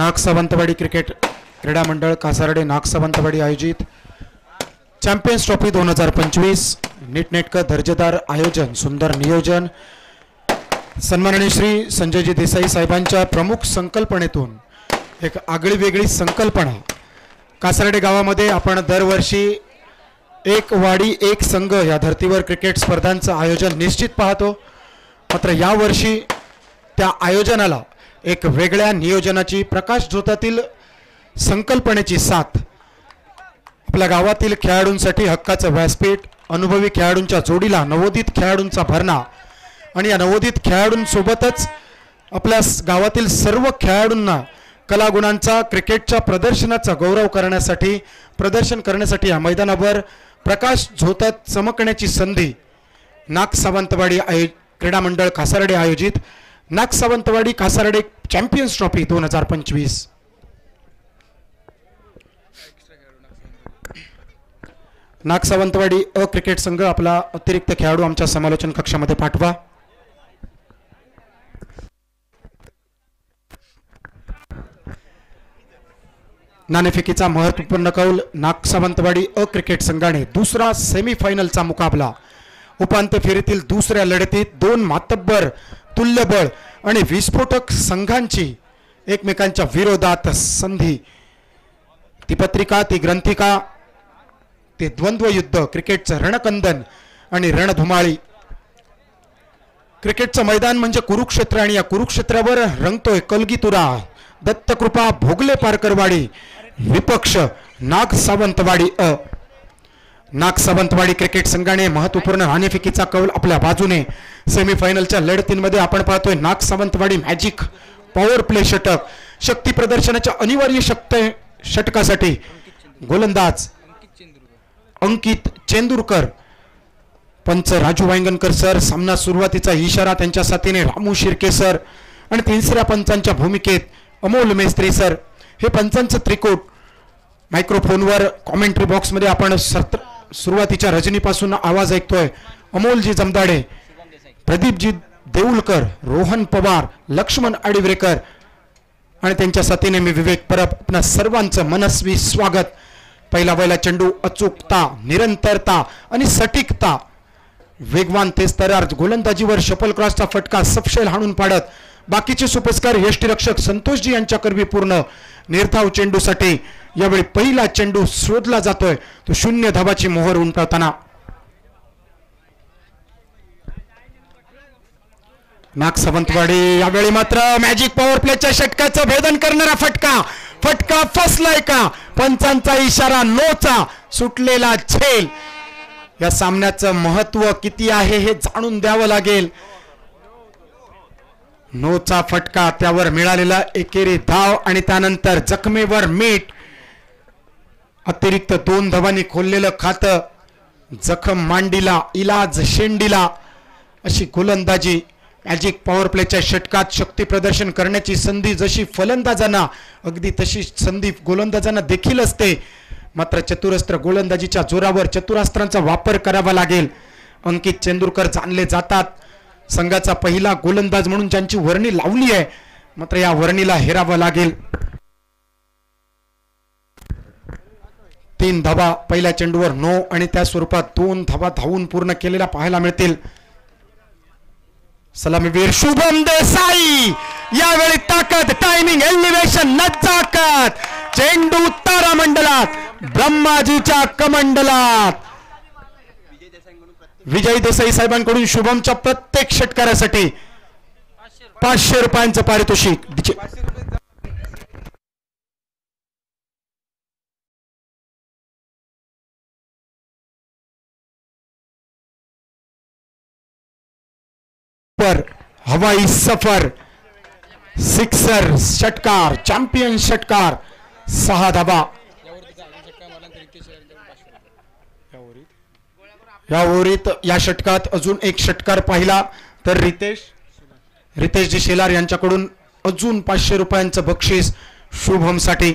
Nagsawantwadi cricket क्रीडा मंडळ कासारडे नागसावंतवाडी आयोजित चॅम्पियन्स ट्रॉफी 2025 नीटनेटकं दर्जेदार आयोजन सुंदर नियोजन सन्माननीय श्री संजयजी देसाई साहेबांच्या प्रमुख संकल्पनेतून एक आगळी वेगळी संकल्पना कासारडे गावामध्ये आपण दरवर्षी एक वाडी एक संघ या धर्तीवर क्रिकेट स्पर्धांचं आयोजन निश्चित पाहतो। मात्र यावर्षी त्या आयोजनाला एक वेगळ्या नियोजनाची प्रकाश झोतातील संकल्पनेची साथ आपल्या गावातील खेळाडूंसाठी हक्काचं व्यासपीठ अनुभवी खेळाडूंच्या जोडीला नवोदित खेळाडूंचा भरणा आणि या नवोदित खेळाडूंसोबतच आपल्या गावातील सर्व खेळाडूंना कलागुणांचा क्रिकेटच्या प्रदर्शनाचा गौरव करण्यासाठी प्रदर्शन करण्यासाठी या मैदानावर प्रकाश झोतात चमकण्याची संधी नागसावंतवाडी क्रीडा मंडळ कासारडे आयोजित Nagsawantwadi Kasarde champions trophy 2025 Nagsawantwadi cricket संघ आपला अतिरिक्त खेळाडू आमच्या समालोचन कक्षामध्ये पाठवा। नाणेफेकीचा महत्त्वपूर्ण कौल नागसावंतवाडी क्रिकेट संघाने दुसरा सेमीफायनलचा मुकाबला उपांत्य फेरीतील दुसऱ्या लढतीत दोन मातब्बर तुल्यबळ आणि विस्फोटक संघांची एकमेकांच्या विरोधात संधी ती पत्रिका ती ग्रंथिका ते द्वंद्व युद्ध क्रिकेटचं रणकंदन आणि रणधुमाळी क्रिकेटचं मैदान म्हणजे कुरुक्षेत्र आणि या कुरुक्षेत्रावर रंगतोय कलगीतुरा दत्तकृपा भोगले पारकरवाडी विपक्ष नागसावंतवाडी नागसावंतवाडी क्रिकेट संघाने महत्त्वपूर्ण नाणेफेकीचा कौल आपल्या बाजूने सेमीफायनलच्या लढतींमध्ये आपण पाहतोय नागसावंतवाडी मॅजिक पॉवर प्ले षटक शक्ती प्रदर्शनाच्या अनिवार्य षटकासाठी गोलंदाज अंकित चेंदूरकर पंच राजू वांगणकर सर सामना सुरुवातीचा इशारा त्यांच्या साथीने रामू शिर्के सर आणि तिसऱ्या पंचांच्या भूमिकेत अमोल मेस्त्री सर हे पंचांचं त्रिकूट मायक्रोफोनवर कॉमेंट्री बॉक्समध्ये आपण सुरुवातीच्या रजनीपासून आवाज ऐकतोय अमोलजी जमदाडे प्रदीपजी देऊलकर रोहन पवार लक्ष्मण आडिवरेकर आणि त्यांच्या साथीने मी विवेक परब आपणा सर्वांचं मनस्वी स्वागत। पहिला चेंडू अचूकता निरंतरता आणि सटीकता वेगवान तेज तरार गोलंदाजीवर शपल क्रॉसचा फटका सपशेल हाणून पाडत बाकीचे सुपस्कार यष्टीरक्षक संतोषजी यांच्या करवी पूर्ण निर्धाव चेंडूसाठी यावेळी पहिला चेंडू शोधला जातोय तो 0 धावाची मोहर उमटवताना नागसावंतवाडी यावेळी मात्र मॅजिक पॉवर प्लेच्या षटकाचं भेदन करणारा फटका फसलाय का पंचांचा इशारा नोचा सुटलेला झेल या सामन्याचं महत्त्व किती आहे हे जाणून द्यावं लागेल। नोचा फटका त्यावर मिळालेला एकेरी धाव आणि त्यानंतर जखमेवर मीठ अतिरिक्त 2 धावांनी खोललेलं खातं जखम मांडीला इलाज शेंडीला अशी गोलंदाजी मॅजिक पॉवर प्लेच्या षटकात शक्ती प्रदर्शन करण्याची संधी जशी फलंदाजांना अगदी तशी संधी गोलंदाजांना देखील असते। मात्र चतुरस्त्र गोलंदाजीच्या जोरावर चतुरास्त्रांचा वापर करावा लागेल। अंकित चेंदूरकर जाणले जातात संघाचा पहिला गोलंदाज म्हणून ज्यांची वर्णी लावली आहे मात्र या वर्णीला हेरावं लागेल। 3 धावा पहिल्या चेंडूवर नो आणि त्या स्वरूपात 2 धावा धावून पूर्ण केलेल्या पाहायला मिळतील। सलामीवीर शुभम देसाई यावेळी ताकद टायमिंग एलिव्हेशन नजाकत चेंडू तारामंडलात ब्रह्माजीच्या कमंडलात विजय देसाई साहेबांकडून शुभमच्या प्रत्येक षटकारासाठी 500 रुपयांचं पारितोषिक। हवाई सफर सिक्सर षटकार चॅम्पियन षटकार 6 धावा या ओव्हरीत या षटकात अजून एक षटकार पाहिला तर रितेशजी शेलार यांच्याकडून अजून 500 रुपयांचं बक्षीस शुभमसाठी।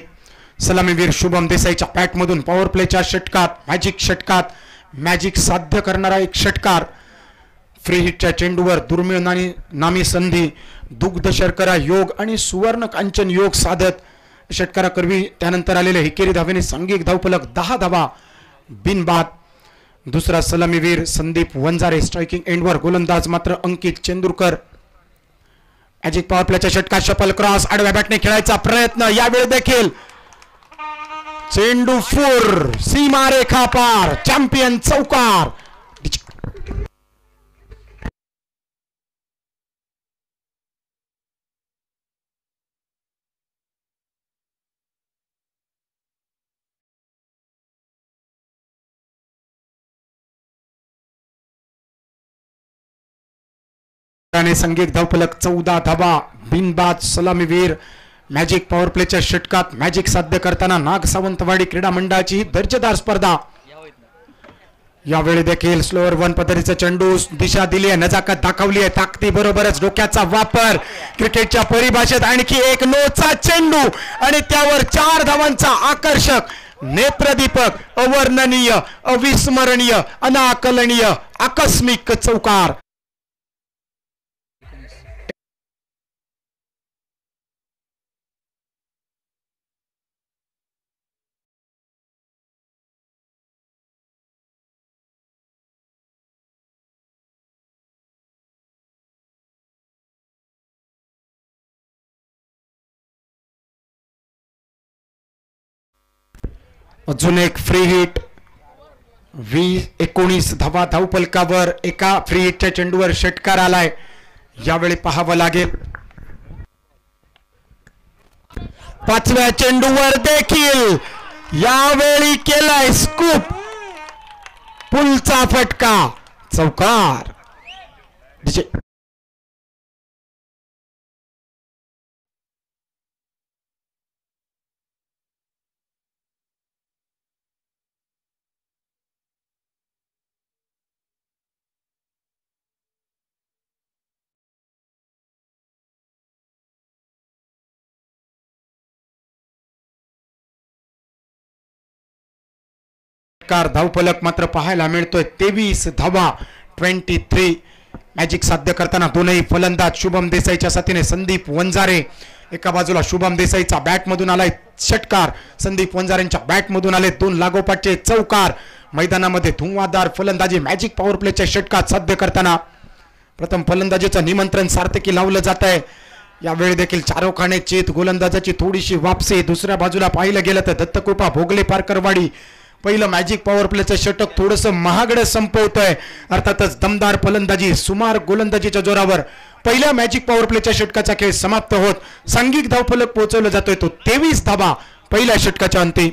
सलामीवीर शुभम देसाईच्या बॅटमधून पॉवर प्लेच्या षटकात मॅजिक साध्य करणारा एक षटकार फ्री हिटच्या चेंडूवर दुर्मिळ नामी संधी दुग्ध शर्करा योग आणि सुवर्ण कांचन योग साधत षटकारापूर्वी त्यानंतर आलेले हिकेरी धावेने सांघिक धावफलक 10 धावा बिनबाद. दुसरा सलामीवीर संदीप वंजारे स्ट्रायकिंग एंडवर, गोलंदाज मात्र अंकित चेंदूरकर. मॅजिक पॉवर प्लेच्या षटकात शपल क्रॉस आडव्या बॅटने खेळायचा प्रयत्न, यावेळी देखील चेंडू फूर सीमारेखा पार, चॅम्पियन चौकार. संघिक धावफलक 14 धावा बिनबाद. सलामीवीर मॅजिक पॉवर प्लेच्या षटकात मॅजिक साध्य करताना नाग सावंतवाडी क्रीडा मंडळाची दर्जेदार स्पर्धा. यावेळी देखील स्लोअर वन पद्धतीचा चेंडू, दिशा दिली आहे, नजाकत दाखवली आहे, ताकदी बरोबरच डोक्याचा वापर क्रिकेटच्या परिभाषेत. आणखी एक नोचा चेंडू आणि त्यावर 4 धावांचा आकर्षक नेत्रदीपक, अवर्णनीय, अविस्मरणीय, अनाकलनीय आकस्मिक चौकार. अजून एक फ्री हिट, 19 धावा धावफलकावर. एका फ्री हिटच्या चेंडूवर षटकार आलाय, यावेळी पाहावं लागेल. 5व्या चेंडूवर देखील यावेळी केलाय स्कूप, पुलचा फटका, चौकार. धावफलक मात्र पाहायला मिळतोय 23 धावा 23. मॅजिक साध्य करताना दोनही फलंदाज शुभम देसाईच्या साथीने संदीप वंजारे. एका बाजूला शुभम देसाईचा बॅट मधून आलाय षटकार, संदीप वंजारेंच्या बॅट मधून आले 2 लागोपाठचे चौकार. मैदानामध्ये धुवाधार फलंदाजी मॅजिक पॉवर प्लेच्या षटकात साध्य करताना प्रथम फलंदाजीचं निमंत्रण सार्थकी लावलं जात आहे. यावेळी देखील चारोखाने चेत, गोलंदाजाची थोडीशी वापसी. दुसऱ्या बाजूला पाहिलं गेलं तर दत्तकृपा भोगले पारकरवाडी पहिलं मॅजिक पॉवर प्लेचं षटक थोडंसं महागडं संपवतंय. अर्थातच दमदार फलंदाजी, सुमार गोलंदाजीच्या जोरावर पहिल्या मॅजिक पॉवर प्लेच्या षटकाचा खेळ समाप्त होत सांघिक धावफलक पोहोचवला जातोय तो 23 धावा पहिल्या षटकाच्या अंती.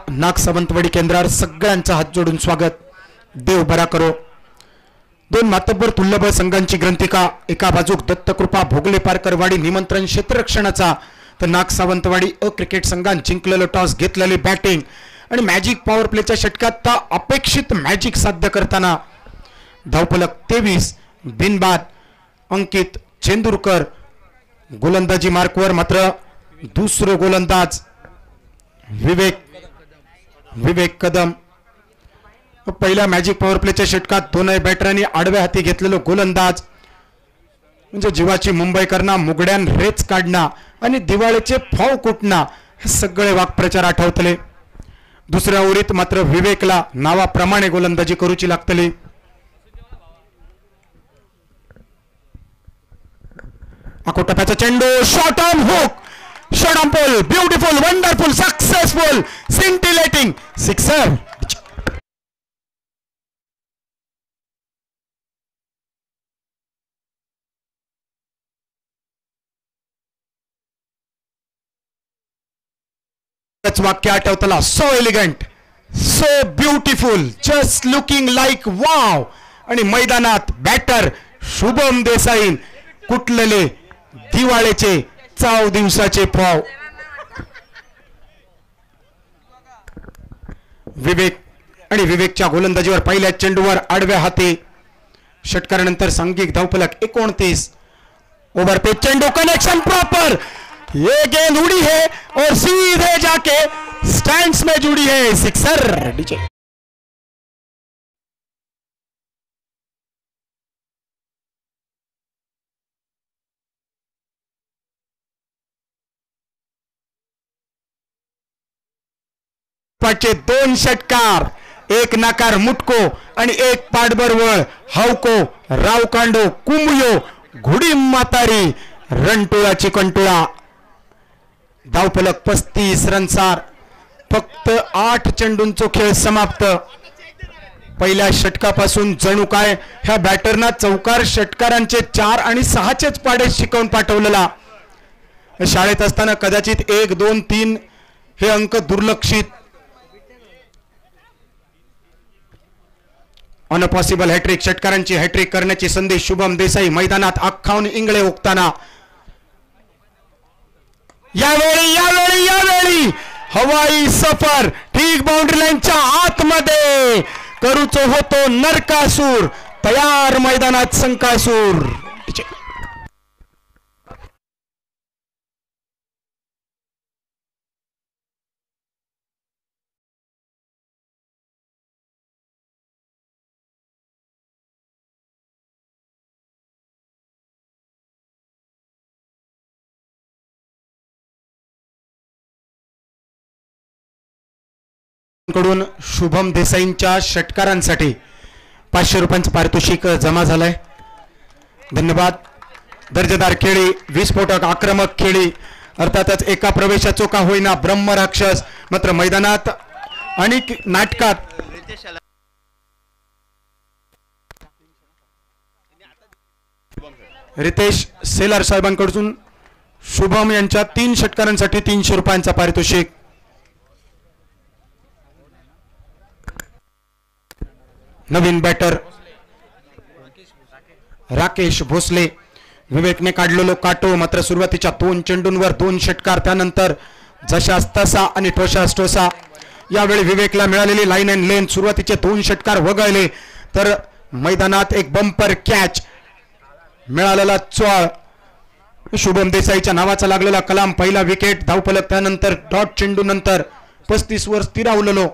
नाग सावंतवाडी केंद्रावर सगळ्यांचा हात जोडून स्वागत, देव बरा करो. 2 मातब्बर तुल्यबळ संघांची ग्रंथिका, एका बाजूक दत्तकृपा भोगले पारकरवाडी निमंत्रण क्षेत्ररक्षणाचा, तर नाग सावंतवाडी क्रिकेट संघान जिंकलेलं टॉस, घेतलेली बॅटिंग आणि मॅजिक पॉवर प्लेच्या षटकात अपेक्षित मॅजिक साध्य करताना धावफलक 23 बिनबाद. अंकित चेंदूरकर गोलंदाजी मार्कवर, मात्र दुसरं गोलंदाज विवेक कदम. पहिल्या मॅजिक पॉवर प्लेच्या षटकात दोनही बॅटरांनी आडव्या हाती घेतलेलं गोलंदाज म्हणजे जीवाची मुंबई करणा, मुगड्यान रेच काढणा आणि दिवाळीचे फाव कुटणा हे सगळे वाक्प्रचार आठवतले. दुसऱ्या ओव्हरीत मात्र विवेकला नावाप्रमाणे गोलंदाजी करूची लागतली. आकोटप्याचा चेंडू, short on hook, short on pull, beautiful, wonderful, successful, scintillating sixer. वाक्य आठवतला, so elegant, so beautiful, just looking like wow. आणि मैदानात बॅटर शुभम देसाई कुठलेले दिवाळीचे चाव दिवसाचे पाव. विवेक आणि विवेकच्या गोलंदाजीवर पहिल्या चेंडूवर आडव्या हाती षटकारानंतर सांघिक धावफलक 29. ओवर पे चेंडू, कनेक्शन प्रॉपर, ये गेंद उड़ी है और सीधे जाके स्टैंड्स में जुड़ी है, सिक्सर। डीजे पाचे 2 षटकार, एक नाकार मुटको आणि एक पाठबरवळ, हावको रावकांडो कुंभयो घुडी म्हातारी रणटुळा चिकनटुळा। धावफलक 35 रनसार, फक्त 8 चेंडूंचा खेळ समाप्त। पहिल्या षटकापासून जणू काय ह्या बॅटरना चौकार षटकारांचे 4 आणि 6चेच पाडे शिकवून पाठवलेला। शाळेत असताना कदाचित 1 2 3 हे अंक दुर्लक्षित। ऑन अ पॉसिबल हॅट्रिक, षटकारांची हॅट्रिक करण्याची संधी शुभम देसाई मैदानात अख्खावून इंगळे ओकताना। यावेळी हवाई सफर ठीक बाउंड्री लाईनच्या आतमध्ये करूचो होतो नरकासूर, तयार मैदानात संकासूर। कडून शुभम देसाईंच्या षटकारांसाठी 500 रुपयांचं पारितोषिक जमा झालंय, धन्यवाद। दर्जेदार खेळी, विस्फोटक आक्रमक खेळी, अर्थातच एका प्रवेशाचो का होईना ब्रह्मराक्षस, मात्र मैदानात आणि नाटकात रितेश सेलार साहेबांकडून शुभम यांच्या 3 षटकारांसाठी 300 रुपयांचा पारितोषिक। नवीन बॅटर राकेश भोसले, विवेकने काढलेलो काटो, मात्र सुरुवातीच्या 2 चेंडूंवर 2 षटकार, त्यानंतर जशास तसा आणि ठोसास ठोसा। यावेळी विवेकला मिळालेली लाईन अँड लेन, सुरुवातीचे 2 षटकार वगळले तर मैदानात एक बंपर कॅच मिळालेला चोळ, शुभम देसाईच्या नावाचा लागलेला कलाम, पहिला विकेट, धावफलक, त्यानंतर डॉट चेंडू नंतर 35 वर स्थिरावलेलो,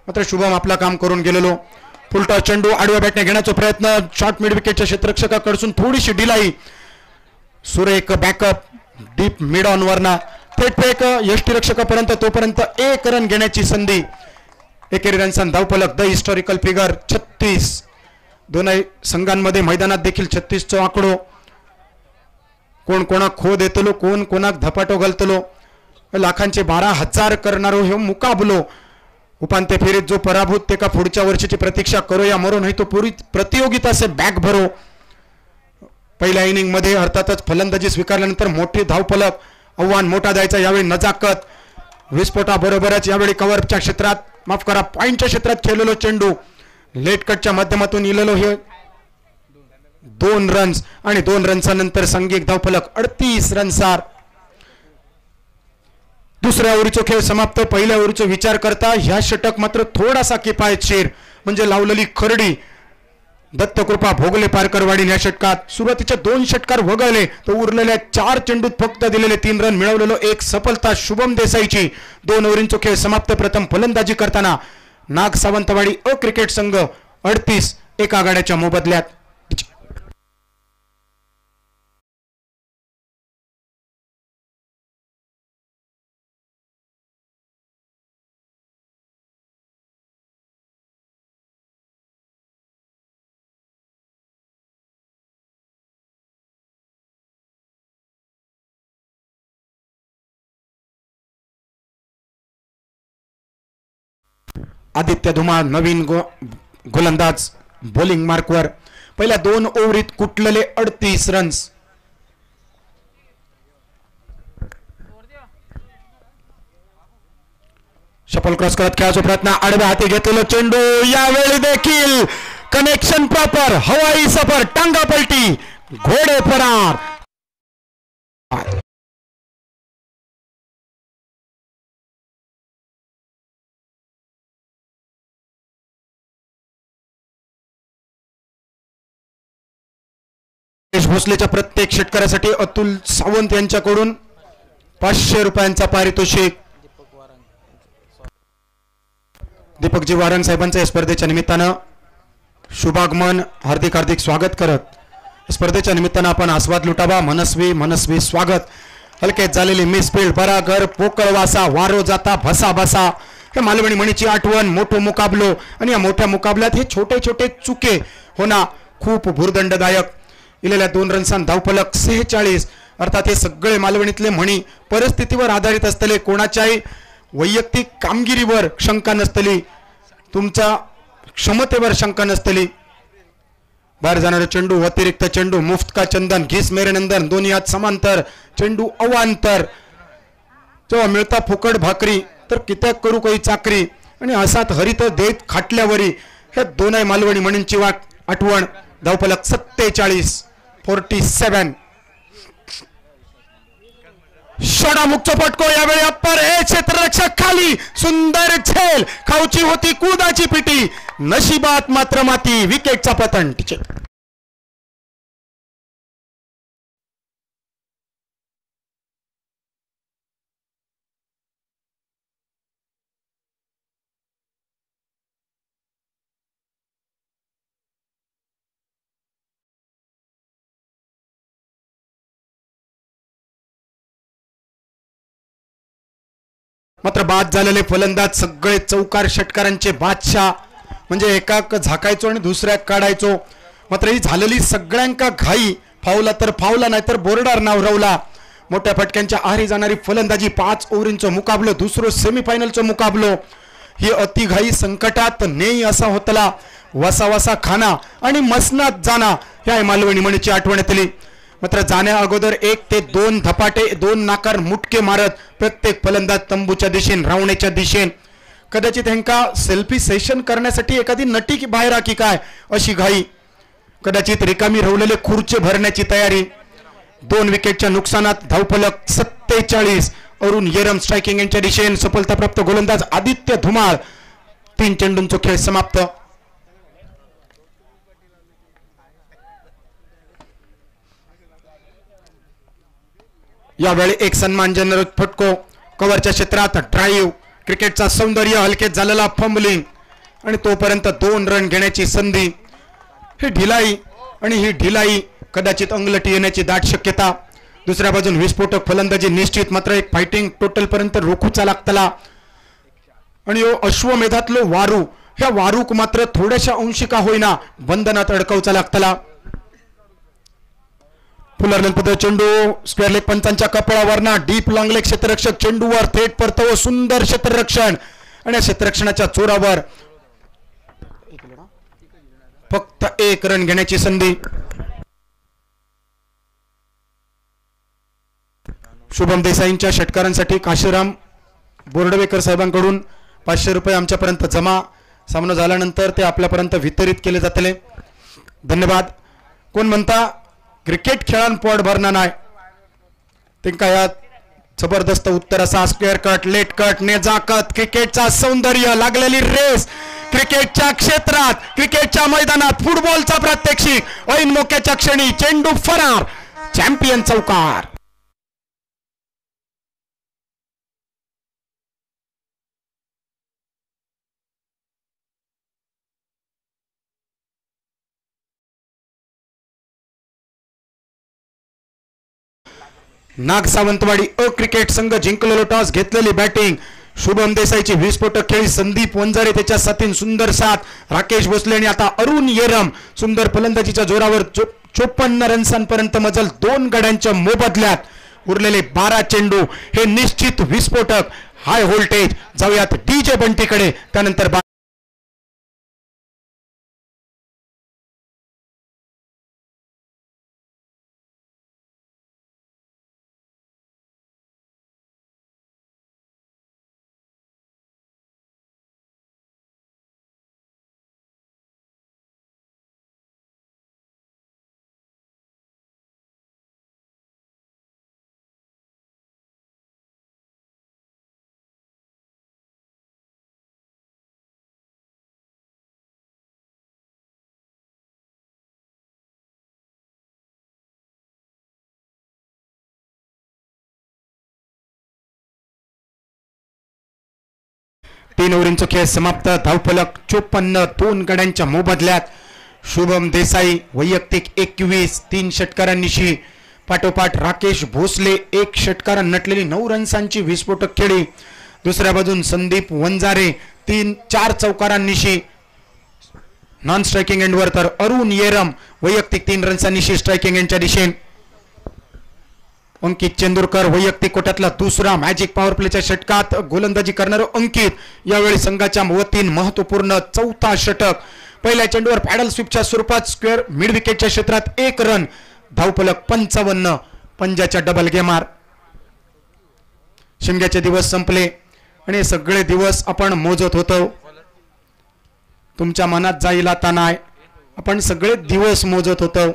मात्र शुभम आपला काम करून गेलेलो। फुलटॉस चेंडू आडव्या बॅटने घेण्याचा प्रयत्न, शॉर्ट मिड विकेटच्या क्षेत्ररक्षकाकडून थोडीशी डिलाई, सुरेख backup deep mid on Verna थेट फेक यष्टीरक्षकापर्यंत, तोपर्यंत 1 रन घेण्याची संधी। एकेरी रनसन धावफलक, द हिस्टॉरिकल फिगर 36। दोन्ही संघांमध्ये मैदानात देखील 36 चो आकडो, कोण कोणाक खो देतलो, कोण कोणाक धपाटो घालतलो, लाखांचे 12,000 करणारो हे मुकाबलो। उपांत्य फेरीत जो पराभूत ते का पुढच्या वर्षीची प्रतीक्षा करो या मरो, नाही तो पूरी प्रतियोगिता से बॅक भरो। पहिल्या इनिंग मध्ये अर्थातच फलंदाजी स्वीकारल्यानंतर मोठी धावफलक, आव्हान मोठा द्यायचा, यावेळी नजाकत, विस्फोटाबरोबरच यावेळी कव्हरच्या क्षेत्रात, माफ करा पॉइंटच्या क्षेत्रात खेळलेलो चेंडू, लेट कटच्या माध्यमातून इलेलो हे 2 रन्स आणि 2 रन्सानंतर सांघिक धावफलक 38 रनसार। दुसऱ्या ओव्हरीचा खेळ समाप्त। पहिल्या ओव्हरीचा विचार करता ह्या षटक मात्र थोडासा किफायतशीर, म्हणजे लावलेली खरडी दत्तकृपा भोगले पारकरवाडी या षटकात सुरुवातीचे 2 षटकार वगळले तर उरलेल्या 4 चेंडूत फक्त दिलेले 3 रन मिळवलेलो एक सफलता शुभम देसाईची। 2 ओव्हरींचा खेळ समाप्त। प्रथम फलंदाजी करताना नाग सावंतवाडी अ क्रिकेट संघ 38 एका आघाड्याच्या मोबदल्यात। आदित्य धुमाळ नवीन गोलंदाज बॉलिंग मार्कवर, पहिल्या 2 ओव्हरीत कुटलेले 38 रन्स। शफल क्रॉस करत खेळाचा प्रयत्न, आडव्या हाती घेतलेला चेंडू, यावेळी देखील कनेक्शन प्रॉपर, हवाई सफर, टांगा पलटी, घोडे फरार। राकेश भोसलेच्या प्रत्येक षटकारासाठी अतुल सावंत यांच्याकडून 500 रुपयांचा पारितोषिक. दीपकजी वारंग साहेबांचं या स्पर्धेच्या निमित्तानं शुभागमन, हार्दिक हार्दिक स्वागत करत स्पर्धेच्या निमित्तानं आपण आस्वाद लुटावा. मनस्वी मनस्वी स्वागत. हलकेत झालेली मिसफील्ड, बरागर पोकळ वासा, वारो जाता भसा भसा. हे मालवणी म्हणीची आठवण, मोठो मुकाबलो आणि या मोठ्या मुकाबल्यात हे छोटे छोटे चुके होना खूप भूर्दंडदायक. इलेल्या 2 रन्सान धावफलक 46. अर्थात हे सगळे मालवणीतले म्हणी परिस्थितीवर आधारित असतले, कोणाच्याही वैयक्तिक कामगिरीवर शंका नसतली, तुमच्या क्षमतेवर शंका नसतली. बाहेर जाणारा चेंडू, अतिरिक्त चेंडू, मुफ्त का चंदन, घिस मेरे नंदन, दोन्ही हात समांतर, चेंडू अवांतर. जेव्हा मिळता फुकट भाकरी तर कित्याक करू काही चाकरी, आणि असात हरित देत खाटल्यावरी. हे दोनही मालवणी म्हणींची आठवण. धावफलक 47. षडा मुक्त फटको. यावेळी अप्पर हे क्षेत्ररक्षक खाली. सुंदर झेल, खाऊची होती कुदाची पिटी, नशिबात मात्र माती. विकेटचा पतन. मात्र बाद झालेले फलंदाज सगळे चौकार षटकारांचे बादशाह, म्हणजे एकाक झाकायचो आणि दुसऱ्या काढायचो. मात्र ही झालेली सगळ्यांका घाई. फावला तर फावला, नाही तर बोर्डार नाव रवला. मोठ्या फटक्यांच्या आहारी जाणारी फलंदाजी. 5 ओव्हरींचा मुकाबलो, दुसरो सेमीफायनलचा मुकाबलो. ही अतिघाई संकटात नेई असा होतला. वसा वसा खाना आणि मसनात जाना, ह्या मालवणी म्हणीची आठवण येतली. मात्र जाण्या अगोदर 1 ते 2 धपाटे, 2 नाकार मुटके मारत प्रत्येक फलंदाज तंबूच्या दिशेन, रावण्याच्या दिशेन. कदाचित ह्यांका सेल्फी सेशन करण्यासाठी एखादी नटी की बाहेर की काय अशी घाई. कदाचित रिकामी रवलेले खुर्चे भरण्याची तयारी. 2 विकेटच्या नुकसानात धावफलक 47. अरुण येरम स्ट्रायकिंग यांच्या दिशेन. सफलताप्राप्त गोलंदाज आदित्य धुमाळ. 3 चेंडूंचा खेळ समाप्त. यावेळी एक सन्मानजनक फटको. कव्हरच्या क्षेत्रात ड्राईव्ह. क्रिकेटचा सौंदर्य, हलकेत झालेला फंबलिंग आणि तोपर्यंत 2 रन घेण्याची संधी. ही ढिलाई आणि ही ढिलाई कदाचित अंगलटी येण्याची दाट शक्यता. दुसऱ्या बाजून विस्फोटक फलंदाजी निश्चित. मात्र एक फायटिंग टोटल पर्यंत रोखूचा लागतला. आणि अश्वमेधातलो वारू, ह्या वारूक मात्र थोड्याशा अंशिका होईना बंधनात अडकवचा लागतला. पुनर्नपद चेंडू स्क्वेअर लेग पंचांच्या कपाळावरना. डीप लॉंग लेग क्षेत्ररक्षक चेंडूवर थेट परतव. सुंदर क्षेत्ररक्षण आणि क्षेत्ररक्षणाच्या चोरावर फक्त 1 रन घेण्याची संधी. शुभम देसाईंच्या षटकारांसाठी काशीराम बोर्डवेकर साहेबांकडून 500 रुपये आमच्यापर्यंत जमा. सामना झाल्यानंतर ते आपल्यापर्यंत वितरित केले जातले. धन्यवाद. कोण म्हणता क्रिकेट खेळान पोट भरणार नाही, त्यांना यात जबरदस्त उत्तर असा. स्क्वेअर कट, लेट कट, नेजा कट. क्रिकेटचा सौंदर्य, लागलेली रेस क्रिकेटच्या क्षेत्रात, क्रिकेटच्या मैदानात, फुटबॉलचा प्रात्यक्षिक. ऐन मोक्याच्या क्षणी चेंडू फरार. चॅम्पियन चौकार. नाग सावंतवाडी अ क्रिकेट संघ जिंकलेलो टॉस, घेतलेली बॅटिंग. शुभम देसाईची विस्फोटक खेळी. संदीप वंजारे त्याच्या साथीन सुंदर साथ. राकेश भोसले आणि आता अरुण येरम. सुंदर फलंदाजीच्या जोरावर 54 रन्सांपर्यंत मजल 2 गड्यांच्या मोबदल्यात. उरलेले 12 चेंडू हे निश्चित विस्फोटक, हाय व्होल्टेज. जाऊयात डीजे बंटीकडे, त्यानंतर 3 ओव्हरींचा खेळ समाप्त. धावफलक 54, 2 गड्यांच्या मोबदल्यात. शुभम देसाई वैयक्तिक 21, 3 षटकारांनिशी. पाठोपाठ राकेश भोसले 1 षटकारां नटलेली 9 रन्सांची विस्फोटक खेळी. दुसऱ्या बाजून संदीप वंजारे 4 चौकारांनिशी नॉन स्ट्रायकिंग एंडवर, तर अरुण येरम वैयक्तिक 3 रन्सांनिशी स्ट्रायकिंग एंडच्या दिशेने. अंकित चेंदूरकर वैयक्तिक कोट्यातला दुसरा मॅजिक पॉवर प्लेच्या षटकात गोलंदाजी करणारा अंकित यावेळी संघाच्या वतीने महत्वपूर्ण 4था षटक. पहिल्या चेंडूवर पॅडल स्वीपच्या स्वरूपात स्क्वेअर मिड विकेटच्या क्षेत्रात 1 रन. धावफलक 55, पंजाच्या डबल गेमार. शिमग्याचे दिवस संपले आणि सगळे दिवस आपण मोजत होतो. तुमच्या मनात जाईल आता नाही, आपण सगळे दिवस मोजत होतो.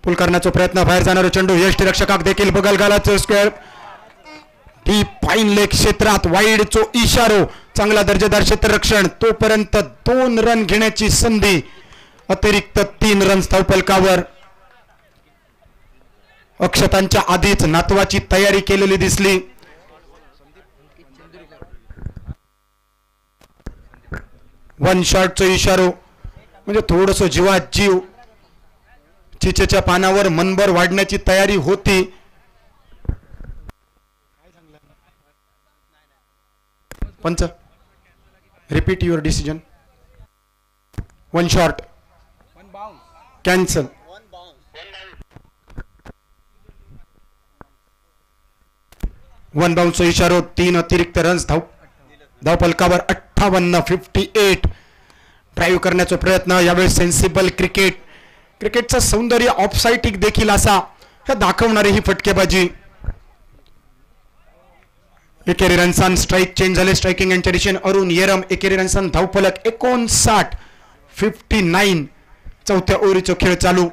पुल करण्याचा प्रयत्न, बाहेर जाणारा चेंडू यष्टीरक्षकाक देखील बगल गालाचं स्क्वेअर डीप फाईन लेग क्षेत्रात वाईडचो इशारो. चांगला दर्जेदार क्षेत्ररक्षण. तोपर्यंत 2 रन घेण्याची संधी. अतिरिक्त 3 रन्स धावफलकावर. अक्षतांच्या आधीच नातवाची तयारी केलेली दिसली. वन शॉटचा इशारो म्हणजे थोडस जीवात जीव. चिचेच्या पानावर मनभर वाढण्याची तयारी होती. पंच, repeat your decision. One short cancel. One बाउन्सचा इशारो. 3 अतिरिक्त रन्स धावफलकावर. 58, 58. ड्राईव्ह करण्याचा प्रयत्न. यावेळी सेन्सिबल क्रिकेट. क्रिकेटचं सौंदर्य ऑफसाइटिक देखील असा हे दाखवणारी ही फटकेबाजी. एकेरी रन्सान स्ट्राईक चेंज झाले. स्ट्रायकिंग यांच्या दिशेने अरुण येरम. एकेरी रन्सान धावफलक 59, 59. चौथ्या ओव्हरीचा खेळ चालू.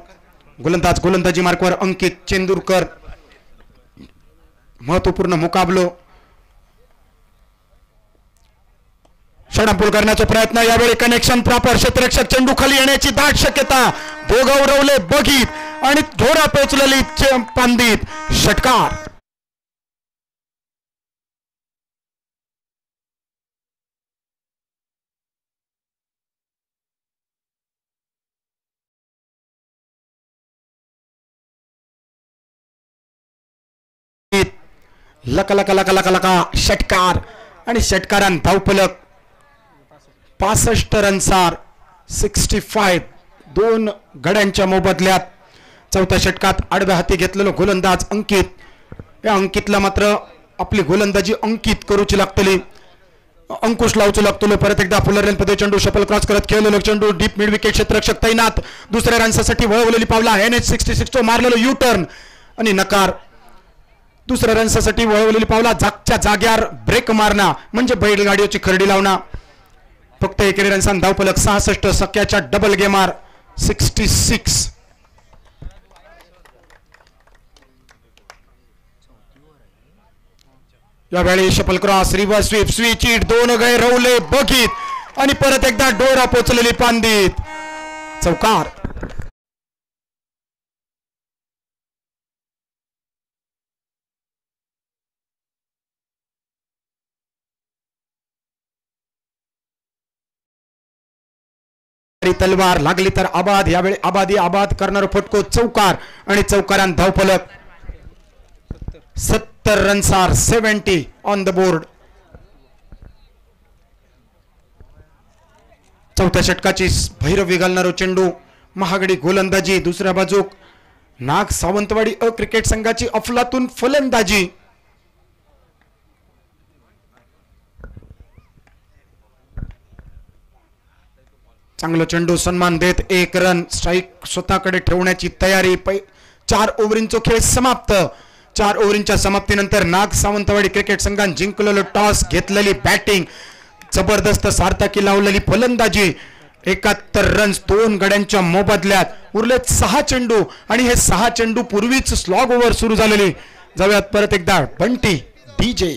गोलंदाजी मार्कवर अंकित चेंदूरकर. महत्वपूर्ण मुकाबलो. षडंपूल करण्याचा प्रयत्न. यावेळी कनेक्शन प्रॉपर. क्षेत्ररक्षक चेंडू खाली येण्याची दाट शक्यता. दोघं उरवले बघित आणि थोडा पोचलेली पांदीत. षटकार. लका लका लका लका लका षटकार. आणि षटकारान धावफलक 65 रन्सार 65. 2 गड्यांच्या मोबदल्यात. चौथ्या षटकात आडव्या हाती घेतलेलं गोलंदाज अंकित. या अंकितला मात्र आपली गोलंदाजी अंकित करूची लागतली. अंकुश लावचू लागतो. परत एकदा फुलर लेन पदे चेंडू शपल क्रॉस करत खेळलेलो चेंडू डीप मिड विकेट. क्षेत्ररक्षक तैनात. दुसऱ्या रन्सासाठी वळवलेली पावला. NH66 तो मारलेलो यू टर्न आणि नकार. दुसऱ्या रन्सासाठी वळवलेली पावला. जागच्या जाग्यावर ब्रेक मारणा म्हणजे बैलगाडीची खरडी लावणं. फक्त एकेरी रन्सान धावफलक 66. सख्याच्या डबल गेमार 66. यावेळी शपल cross reverse sweep switch it. 2 गए रवले बघित आणि परत एकदा डोरा पोचलेली पांदीत. चौकार. तलवार लागली तर आबाद. यावेळी आबाद करणारा फटको चौकार आणि चौकारान धावफलक 70 रन्सार 70 ऑन द बोर्ड. चौथ्या षटकाची भैरवी घालणारा चेंडू. महागडी गोलंदाजी. दुसऱ्या बाजूक नाग सावंतवाडी अ क्रिकेट संघाची अफलातून फलंदाजी. चांगला चेंडू सन्मान देत 1 रन. स्ट्राईक स्वतःकडे ठेवण्याची तयारी. 4 ओव्हरींचा खेळ समाप्त. 4 ओव्हरींच्या समाप्तीनंतर नाग सावंतवाडी क्रिकेट संघाने जिंकलेलं टॉस घेतलेली बॅटिंग. जबरदस्त सार्थकी लावलेली फलंदाजी. 71 रन्स 2 गड्यांच्या मोबदल्यात. उरलेत 6 चेंडू आणि हे 6 चेंडू पूर्वीच स्लॉग ओव्हर सुरू झालेली. जाऊयात परत एकदा बंटी DJ.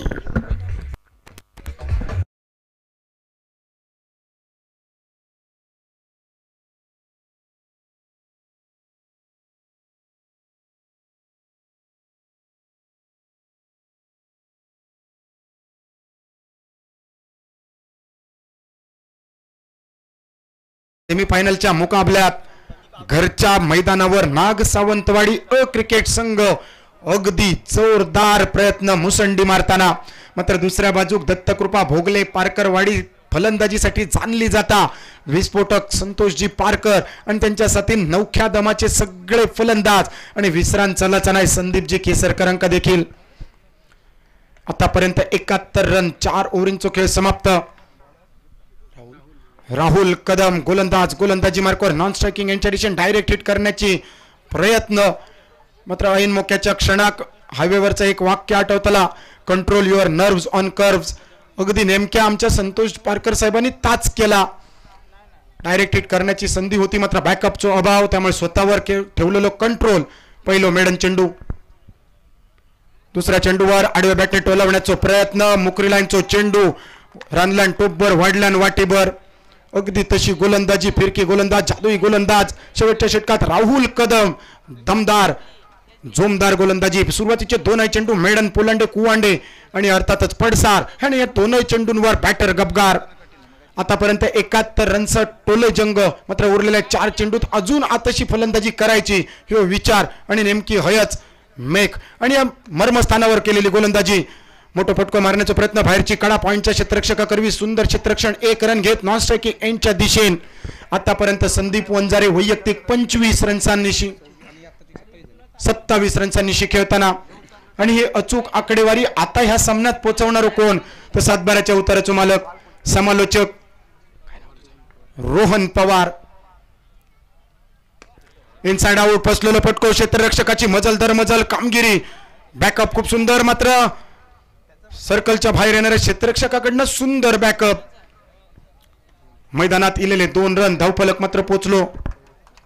सेमीफायनलच्या मुकाबल्यात घरच्या मैदानावर नाग सावंतवाडी क्रिकेट संघ अगदी जोरदार प्रयत्न मुसंडी मारताना, मात्र दुसऱ्या बाजूक दत्तकृपा भोगले पारकरवाडी फलंदाजीसाठी जाणली जाता विस्फोटक संतोषजी पारकर आणि त्यांच्या साथी नौख्या दमाचे सगळे फलंदाज आणि विश्रांत नाही संदीपजी केसरकरांका देखील. आतापर्यंत 71 रन 4 ओव्हरींचा खेळ समाप्त. राहुल कदम गोलंदाजी मार्कवर नॉन स्ट्रायकिंग यांच्या दिशेने डायरेक्ट हिट करण्याची प्रयत्न, मात्र ऐन मोक्याच्या क्षणाक हायवेवरचं एक वाक्य आठवतला, control your nerves on curves. अगदी नेमक्या आमच्या संतोष पारकर साहेबांनी ताच केला. डायरेक्ट हिट करण्याची संधी होती मात्र बॅकअपचा अभाव, त्यामुळे स्वतःवर ठेवलेलो कंट्रोल. पहिलो मेडन चेंडू, दुसऱ्या चेंडूवर आडव्या बॅटने टोलवण्याचा प्रयत्न, मुकरी लाईनचो चेंडू रनलाईन टोपवर वाढलान वाटेवर. अगदी तशी गोलंदाजी, फिरकी गोलंदाज, जादुई गोलंदाज. शेवटच्या षटकात राहुल कदम दमदार जोमदार गोलंदाजी. सुरुवातीचे दोनही चेंडू मेडन, पोलांडे, कुवांडे आणि अर्थातच पडसार आणि या दोनही चेंडूंवर बॅटर गबगार. आतापर्यंत 71 रनचा टोले जंग, मात्र उरलेल्या 4 चेंडूत अजून आतशी फलंदाजी करायची हे विचार आणि नेमकी हयच मेक आणि या मर्मस्थानावर केलेली गोलंदाजी. मोठं फटको मारण्याचा प्रयत्न, बाहेरची कडा पॉईंटच्या क्षेत्ररक्षकाकरवी सुंदर क्षेत्ररक्षण, 1 रन घेत नॉन स्ट्रायकिंग एंडच्या दिशेने. आतापर्यंत संदीप वंजारे वैयक्तिक 25 रन्सांनी 27 रन्सांनी खेळताना आणि हे अचूक आकडेवारी आता ह्या सामन्यात पोहोचवणार कोण, तर सातबाराच्या उताराचे मालक समालोचक रोहन पवार. इनसाइड आउट, फसलेलो फटको, क्षेत्ररक्षकाची मजल दर मजल कामगिरी. बॅकअप खूप सुंदर, मात्र सर्कलच्या बाहेर येणाऱ्या क्षेत्ररक्षकाकडनं सुंदर बॅकअप. मैदानात इलेले 2 रन, धावफलक मात्र पोचलो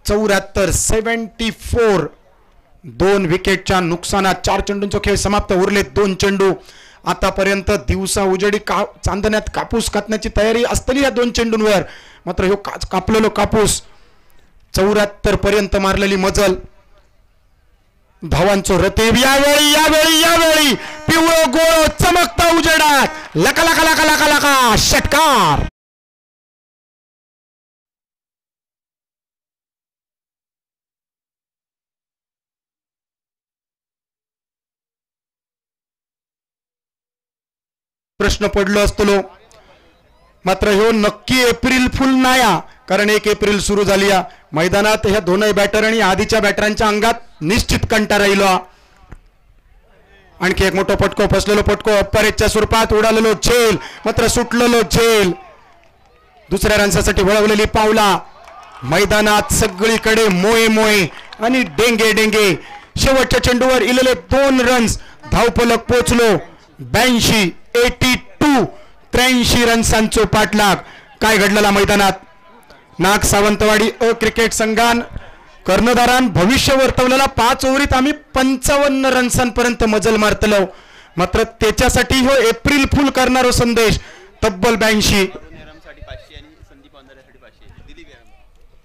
74 2 विकेटच्या नुकसानात. 4 चेंडूंचा खेळ समाप्त, उरले 2 चेंडू. आतापर्यंत दिवसा उजेडी चांदण्यात कापूस कातण्याची तयारी असतली या 2 चेंडूंवर, मात्र ह्यो कापलेलो कापूस 74 पर्यंत मारलेली मजल. धावांचो रतेब यावेळी पिवळो गोळ चमकता उजेडात, लका लका लका लका लका षटकार. प्रश्न पडलो असतो, मात्र ह्यो नक्की एप्रिल फुल नाया, कारण 1 एप्रिल सुरू झाली. मैदानात ह्या दोनही बॅटर आणि आधीच्या बॅटरांच्या अंगात निश्चित कंटा राहिलो. आणखी एक मोठा फटको, फसलेलो फटको, अप्पारेच्या स्वरूपात उडालेलो झेल, मात्र सुटलेलो झेल. दुसऱ्या रन्सासाठी वळवलेली पावला. मैदानात सगळीकडे मोये आणि डेंगे. शेवटच्या चेंडूवर इलेले 2 रन्स, धावफलक पोचलो 82 83 रन्सांचो पाठलाग. काय घडलेला मैदानात, नाग सावंतवाडी क्रिकेट संघान कर्णधारान भविष्य वर्तवलेला 5 ओव्हरीत आम्ही 55 रन्सांपर्यंत मजल मारतलो, मात्र त्याच्यासाठी हो एप्रिल फुल करणारो संदेश तब्बल 82.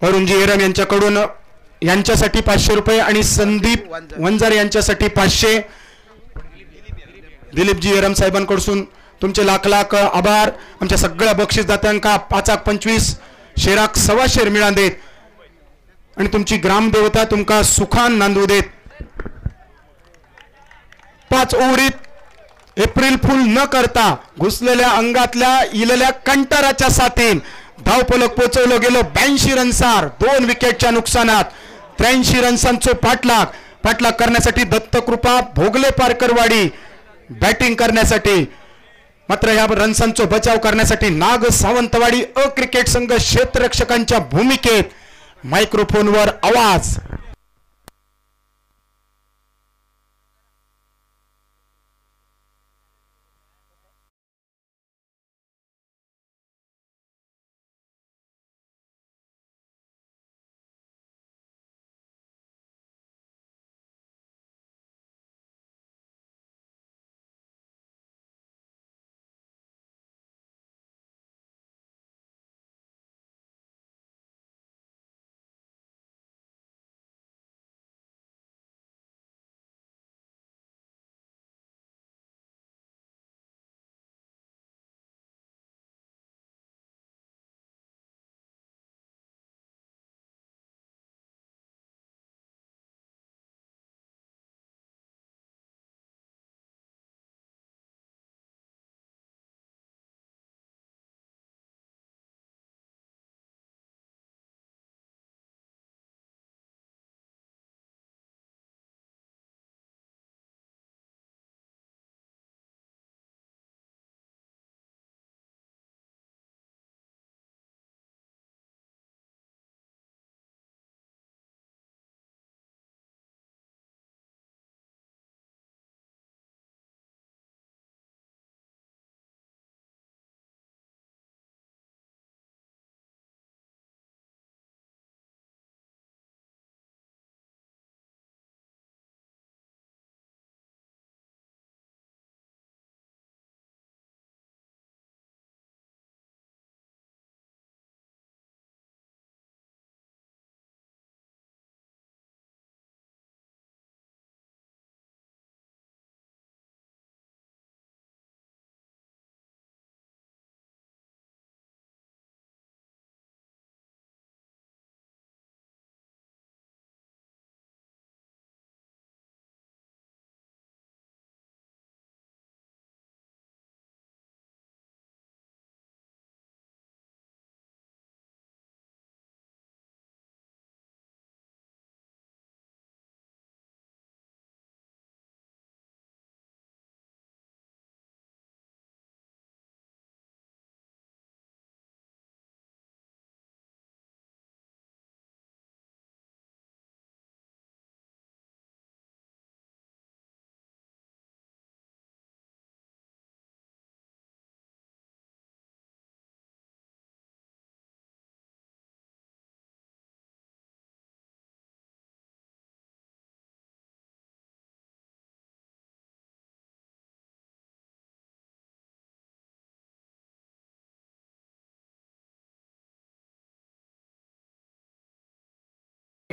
अरुणजी एरम यांच्याकडून यांच्यासाठी 500 रुपये आणि संदीप वंजारे यांच्यासाठी 500. दिलीपजी एरम साहेबांकडून तुमचे लाख लाख आभार. आमच्या सगळ्या बक्षीसदात्यांका 5-25 शेराक 1.25 शेर मिळा देत आणि तुमची ग्रामदेवता तुमका सुखान नांदू देत. 5 ओव्हरीत एप्रिल फुल न करता घुसलेल्या अंगातल्या इलेल्या कंटाराच्या साथीन धावफलक पोचवलं गेलो 82 रन्सार, 2 विकेटच्या नुकसानात. 83 रन्सांचो पाठलाग करण्यासाठी दत्तकृपा भोगले पारकरवाडी बॅटिंग करण्यासाठी, मात्र या रन्सांचा बचाव करण्यासाठी नाग सावंतवाडी क्रिकेट संघ क्षेत्ररक्षकांच्या भूमिकेत. मायक्रोफोनवर आवाज.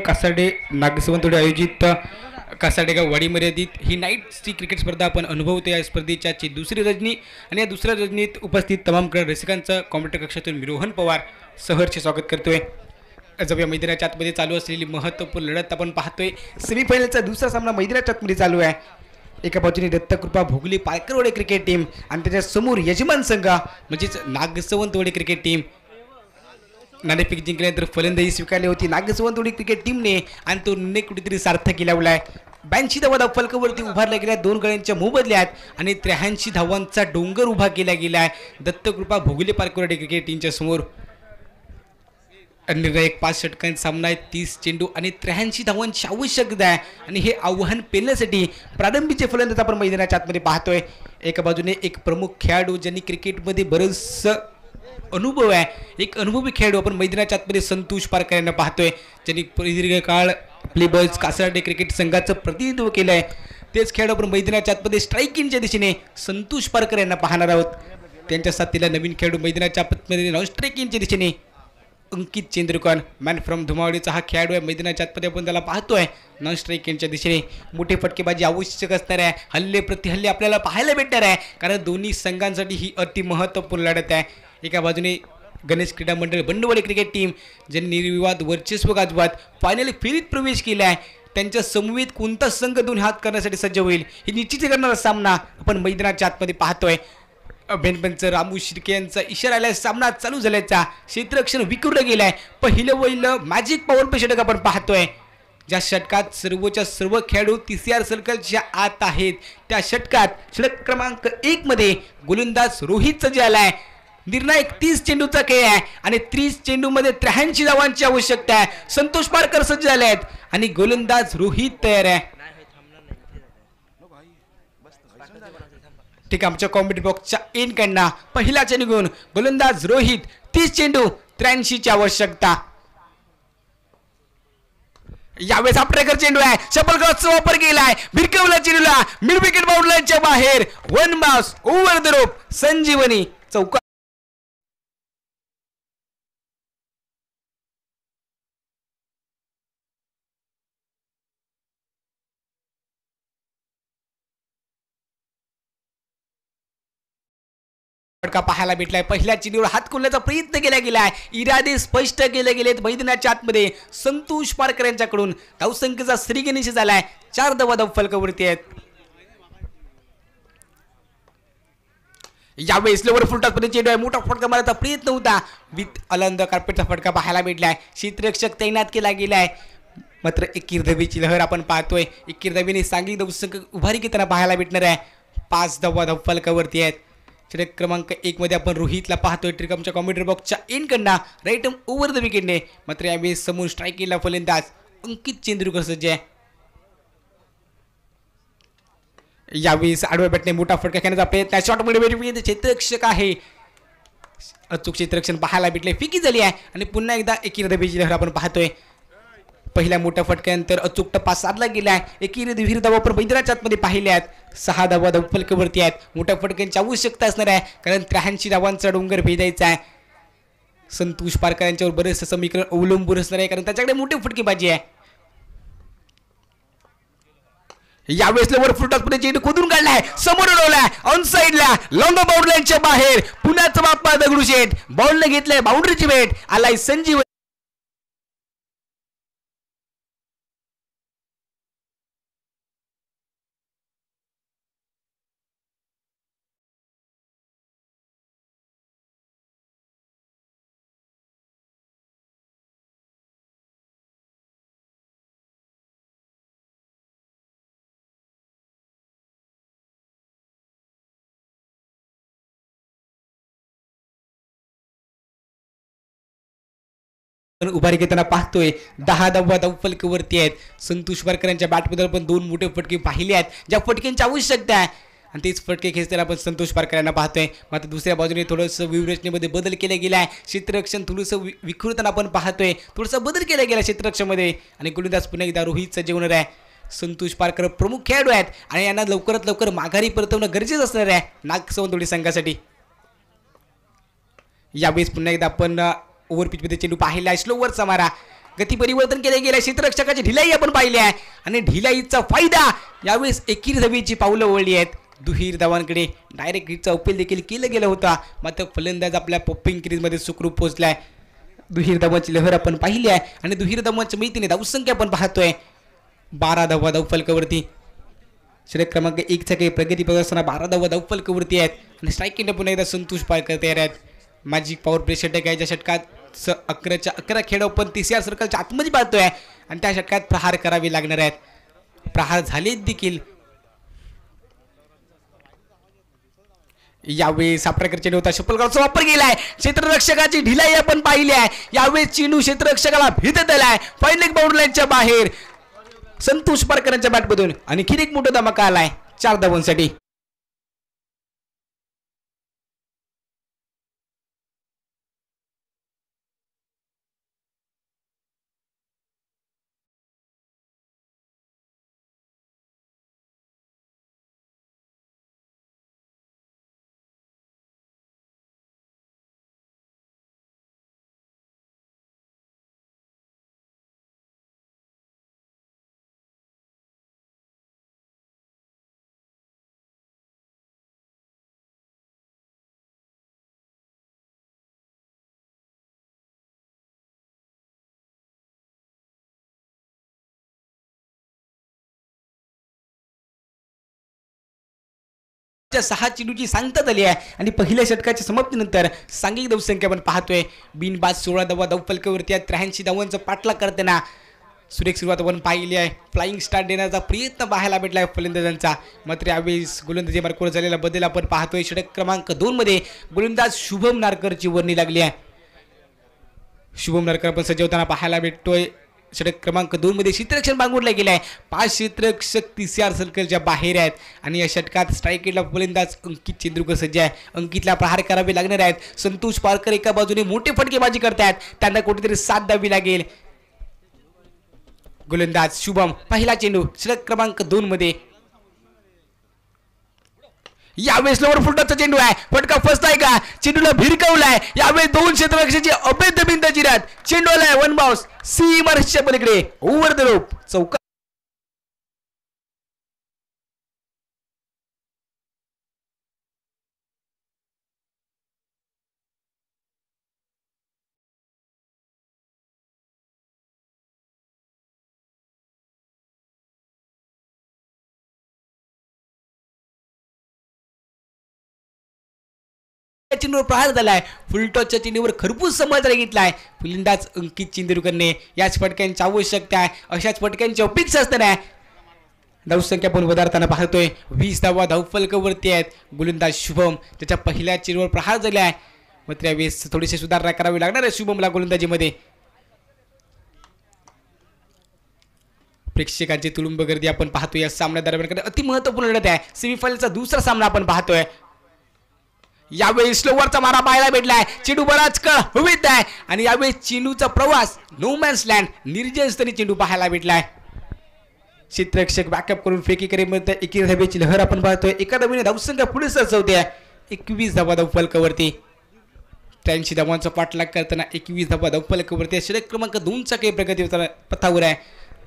कासारडे नागसवंतोडे आयोजित कासारडेगाव वाडी मर्यादित ही नाईटची क्रिकेट स्पर्धा आपण अनुभवतो. या स्पर्धेच्या दुसरी रजनी आणि या दुसऱ्या रजनीत उपस्थित तमाम क्रीडा रसिकांचं कॉम्प्युटर कक्षातून मी रोहन पवार सहर्ष स्वागत करतोय. जब या मैदानाच्या आतमध्ये चालू असलेली महत्त्वपूर्ण लढत आपण पाहतोय. सेमीफायनलचा दुसरा सामना मैदानाच्या आतमध्ये चालू आहे. एका बाजूने दत्तकृपा भोगली पालकरवाडे क्रिकेट टीम आणि त्याच्या समोर यजमान संघ म्हणजेच नागसवंतवाडी क्रिकेट टीम. नाणेफेक जिंकल्यानंतर फलंदाजी स्वीकारली होती नागसवंतवाडी क्रिकेट टीमने आणि तो निर्णय कुठेतरी सार्थकी लावलाय. 82 धावा फलकावरती उभारल्या गेल्या 2 गड्यांच्या मोबदल्यात आणि 83 धावांचा डोंगर उभा केला गेलाय दत्तकृपा भोगले पालकरवाडे क्रिकेट टीमच्या समोर. निर्णायक 5 षटकांचा सामना आहे. 30 चेंडू आणि 83 धावांची आवश्यकता आहे आणि हे आव्हान पेलण्यासाठी प्रारंभीचे फलंदाज आपण मैदानाच्या आतमध्ये पाहतोय. एका बाजूने एक प्रमुख खेळाडू ज्यांनी क्रिकेटमध्ये बरंच अनुभव आहे, एक अनुभवी खेळाडू आपण मैदानाच्या आतमध्ये संतोष पारकर यांना पाहतोय, ज्यांनी दीर्घकाळ प्लेबॉयज कासारडे क्रिकेट संघाचं प्रतिनिधित्व केलं आहे. तेच खेळाडू आपण मैदानाच्या आतमध्ये स्ट्रायकिंगच्या दिशेने संतोष पारकर यांना पाहणार आहोत. त्यांच्या साथीला नवीन खेळाडू मैदानाच्या आतमध्ये नॉन स्ट्रायकिंगच्या दिशेने अंकित चंद्रकांत मॅन फ्रॉम धुमावडीचा हा खेळाडू आहे. मैदानाच्या आतमध्ये आपण त्याला पाहतोय नॉन स्ट्रायकिंगच्या दिशेने. मोठे फटकेबाजी आवश्यक असणार आहे. हल्ले प्रतिहल्ले आपल्याला पाहायला भेटणार आहे कारण दोन्ही संघांसाठी ही अति महत्त्वपूर्ण लढत आहे. एका बाजूने गणेश क्रीडा मंडळ बंडवाडी क्रिकेट टीम ज्यांनी निर्विवाद वर्चस्व गाजवत फायनल फेरीत प्रवेश केला आहे. त्यांच्या समवेत कोणता संघ 2 हात करण्यासाठी सज्ज होईल हे निश्चित करणारा सामना आपण मैदानाच्या आतमध्ये पाहतोय. बेनपंच रामू शिर्के यांचा इशारा आलाय. सामना चालू झाल्याचा क्षेत्ररक्षण विखुरलं गेलाय. पहिलं मॅजिक पॉवर प्ले षटक आपण पाहतोय. ज्या षटकात सर्वच्या सर्व खेळाडू TCR सर्कलच्या आत आहेत त्या षटकात षटक क्रमांक 1 मध्ये गोलंदाज रोहित सज्ज आलाय. निर्णायक 30 चेंडूचा खेळ आहे आणि 30 चेंडूमध्ये 83 धावांची आवश्यकता आहे. संतोष पारकर सज्ज झाले आहेत आणि गोलंदाज रोहित तयार आहे. ठीक आहे, आमच्या कॉमेंट्री बॉक्सच्या एन कडनं पहिला चेंडू घेऊन गोलंदाज रोहित 30 चेंडू 83 ची आवश्यकता. यावेळेस हा ट्रेकर चेंडू आहे. शपल क्रॉसचा वापर केलाय. भिरकवला चेंडूला मिड विकेट बाउंड्रीच्या बाहेर. 1 बाउंस ओव्हर द रोप. संजीवनी चौका फटका पाहायला भेटलाय. पहिल्या चेंडूवर हात खोलण्याचा प्रयत्न केला गेलाय. इरादे स्पष्ट केले गेलेत मैदानाच्या आतमध्ये. संतोष पारकर यांच्याकडून धावसंख्येचा श्रीगणेश झालाय. 4 धावा फलकावरती आहेत. यावेळेस लोवर फुलटॉसमध्ये चेंडू आहे. मोठा फटका मारण्याचा प्रयत्न होता. विथ अलंद कार्पेटचा फटका पाहायला भेटलाय. क्षेत्ररक्षक तैनात केला गेलाय. मात्र एकीर धबीची लहर आपण पाहतोय. एकीर धबीने सांघिक धावसंख्या उभारी घेताना पाहायला भेटणार आहे. 5 धावा फलकावरती आहेत. षटक क्रमांक 1 मध्ये आपण रोहितला पाहतोय. ट्रिकमच्या कॉमेंट्री बॉक्सच्या एन कडनं राईट ओव्हर द विकेटने. मात्र यावेळेस समोर स्ट्रायकिंगला फलंदाज अंकित चंद्रकर सज्ज आहे. यावेळेस आडव्या बॅटने मोठा फटका खेळण्याचा प्रयत्न. शॉटमध्ये क्षेत्ररक्षक आहे. अचूक क्षेत्ररक्षण पाहायला भेटले. फिकी झाली आहे आणि पुन्हा एकदा एकीर धबीची लहर आपण पाहतोय. पहिल्या मोठ्या फटक्यानंतर अचूक टप्पा साधला गेला आहे. एकीर विहीर धावा आपण मैदानाच्या आतमध्ये पाहिल्या आहेत. 6 धावा फलकावरती आहेत. मोठ्या फटक्यांची आवश्यकता असणार आहे कारण 83 धावांचा डोंगर भेदायचा आहे. संतोष पारकर यांच्यावर बरेचसे समीकरण अवलंबून असणार आहे कारण त्याच्याकडे मोठी फटकेबाजी आहे. यावेळेस लोवर फुलटॉसमध्ये चेंडू खोदून काढलाय. समोर उडवलाय ऑन साइडला लॉंग बाउंड्रीच्या बाहेर. पुण्याचा बाप्पा दगडूशेठ बॉलने घेतलाय. बाउंड्रीची भेट आलाय संजीव. उभारी घेताना पाहतोय. 10 धावा फलकावरती आहेत. संतोष पारकर यांच्या बॅटबद्दल पण 2 मोठे फटके पाहिले आहेत ज्या फटक्यांची आवश्यकता आहे आणि तेच फटके खेचताना आपण संतोष पारकर यांना पाहतोय. मात्र दुसऱ्या बाजूने थोडंसं व्यूहरचनेमध्ये बदल केला गेला आहे. क्षेत्ररक्षण थोडंसं विखुरताना आपण पाहतोय. थोडासा बदल केला गेला क्षेत्ररक्षणामध्ये आणि गोलंदाज पुन्हा एकदा रोहित सज्ज होणार आहे. संतोष पारकर प्रमुख खेळाडू आहेत आणि यांना लवकरात लवकर माघारी परतवणं गरजेचं असणार आहे नागसवंतवाडी संघासाठी. यावेळेस पुन्हा एकदा आपण ओव्हर पिचमध्ये चेंडू पाहिला. स्लोवरचा मारा गती परिवर्तन केले गेले, क्षेत्ररक्षकाची ढिलाई आपण पाहिली आहे आणि ढिलाईचा फायदा यावेळेस एकीर धावेची पावलं वळली आहेत दुहेरी धावांकडे. डायरेक्ट हिटचा अपील देखील केलं गेलं होता, मात्र फलंदाज आपल्या पॉपिंग क्रीजमध्ये सुखरूप पोहोचलाय. दुहेरी धावांची लहर आपण पाहिली आहे आणि दुहेरी धावांच्या माहितीने धावसंख्या आपण पाहतोय 12 धावा धावफलकावरती. षटक क्रमांक 1 च्या काही प्रगती प्रदर्शना 12 धावा धावफलकावरती आहेत आणि स्ट्राईकिंग पुन्हा एकदा संतोष पारकर तयार आहेत. मॅजिक पॉवर प्ले षटक आहे, ज्या षटकात 11च्या 11 खेळ आपण TCR सर्कलच्या आतमध्ये पाहतोय आणि त्या षटकात प्रहार करावे लागणार आहेत. प्रहार झाले देखील. यावेळेस सापळेकर चेंडू होता, शपलकरचा वापर केलाय, क्षेत्ररक्षकाची ढिलाई आपण पाहिली आहे. यावेळेस चेंडू क्षेत्ररक्षकाला भीतत आलाय, फाईन लेग बाउंड्री लाईनच्या बाहेर. संतोष पारकरांच्या बॅटमधून आणखीन एक मोठा धमाका आलाय 4 धावांसाठी. च्या 6 चेंडूची सांगता झाली आहे आणि पहिल्या षटकाच्या समाप्तीनंतर सांघिक धावसंख्या आपण पाहतोय बिनबाद 16 धावा धावफलकावरती 83 धावांचा पाठलाग करताना सुरेख सुरुवात आपण पाहिली आहे. फ्लाइंग स्टार्ट देण्याचा प्रयत्न पाहायला भेटलाय फलंदाजांचा, मात्र यावेळेस गोलंदाजी मार्गावर झालेला बदल आपण पाहतोय. षटक क्रमांक 2 मध्ये गोलंदाज शुभम नारकरची वर्णी लागली आहे. शुभम नारकर आपण सजवताना पाहायला भेटतोय. षटक क्रमांक 2 मध्ये क्षेत्ररक्षण बांगुडला गेलाय. 5 क्षेत्ररक्षक TCR सर्कलच्या बाहेर आहेत आणि या षटकात स्ट्राईकला फलंदाज अंकित चेंद्रुकर सज्ज आहे. अंकितला प्रहार करावे लागणार आहेत. संतोष पारकर एका बाजूने मोठे फटकेबाजी करतायत, त्यांना कुठेतरी साथ द्यावी लागेल. गोलंदाज शुभम, पहिला चेंडू षटक क्रमांक 2 मध्ये. यावेळेस लोवर फुलटॉपचा चेंडू आहे, फटका फसताय का, चेंडूला भिरकवलाय. यावेळेस 2 क्षेत्ररक्षकाची अभेद्य भिंताची रात, चेंडू आलाय वन बाउन्स सीमारेषेच्या पलीकडे ओव्हर द रोप चौका. चेंडूवर प्रहार झालाय, फुलटॉसच्या चेंडूवर खरपूस समाचार घेतलाय फलंदाज अंकित चेंद्रुकरने. याच फटक्यांची आवश्यकता आहे, अशाच फटक्यांची अपेक्षा असताना धावसंख्या पण वधारताना पाहतोय. 20 धावा धावफलकावरती आहेत. गोलंदाज शुभम, त्याच्या पहिल्या चेंडूवर प्रहार झाला आहे, मात्र यावेळेस थोडीशी सुधारणा करावी लागणार आहे शुभमला गोलंदाजीमध्ये. प्रेक्षकांची तुडुंब गर्दी आपण पाहतोय. या सामन्या दरम्यान अति महत्वपूर्ण लढत आहे. सेमीफायनलचा दुसरा सामना आपण पाहतोय. यावेळी स्लोवरचा मारा पाहायला भेटलाय, चेंडू बराच काळ हवेत आहे आणि यावेळी चेंडूचा प्रवास नो मॅन्स लँड निर्जनस्थानी चेंडू पाहायला भेटलाय. क्षेत्ररक्षक बॅकअप करून फेकी करेपर्यंत एकी धावेची लहर आपण पाहतोय. एका धावेने धावसंख्या पुढे सरसवते 21 धावा धावफलकावरती. 83 धावांचा पाठलाग करताना 21 धावा धावफलकावरती. षटक क्रमांक 2 चा काही प्रगती पथावर आहे.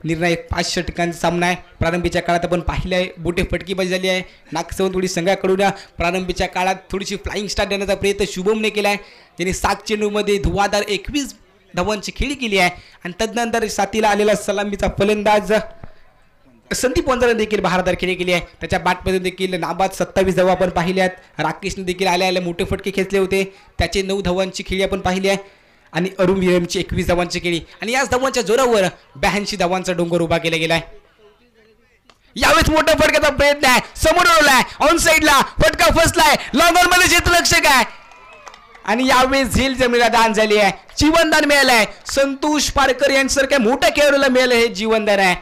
निर्णायक 5 षटकांचा सामना आहे. प्रारंभीच्या काळात आपण पाहिलं आहे मोठे फटकेबाजी झाली आहे नागसवन थोडी संघाकडून. प्रारंभीच्या काळात थोडीशी फ्लाइंग स्टार्ट देण्याचा प्रयत्न शुभमने केला आहे, ज्याने 7 चेंडूमध्ये धुवाधार 21 धावांची खेळी केली आहे आणि तदनंतर साथीला आलेला सलामीचा फलंदाज संदीप वंजाने देखील बहारदार खेळी केली आहे. त्याच्या बॅटमध्ये देखील नाबाद 27 धावा आपण पाहिल्या आहेत. राकेशने देखील आले मोठे फटके खेचले होते, त्याचे 9 धावांची खेळी आपण पाहिली आहे आणि अरुण विलियमची 21 धावांची खेळी आणि याच धावांच्या जोरावर 82 धावांचा डोंगर उभा केला गेलाय. यावेळेस मोठा फटक्याचा प्रयत्न आहे, समोर ओढलाय, ऑन साइडला फटका फसलाय, लॉंगर मध्ये क्षेत्ररक्षक आहे आणि यावेळेस झेल जमिनीला दान झाली आहे, जीवनदान मिळालंय. संतोष पारकर यांच्यासारख्या मोठ्या खेळाडूला मिळालं हे जीवनदान आहे.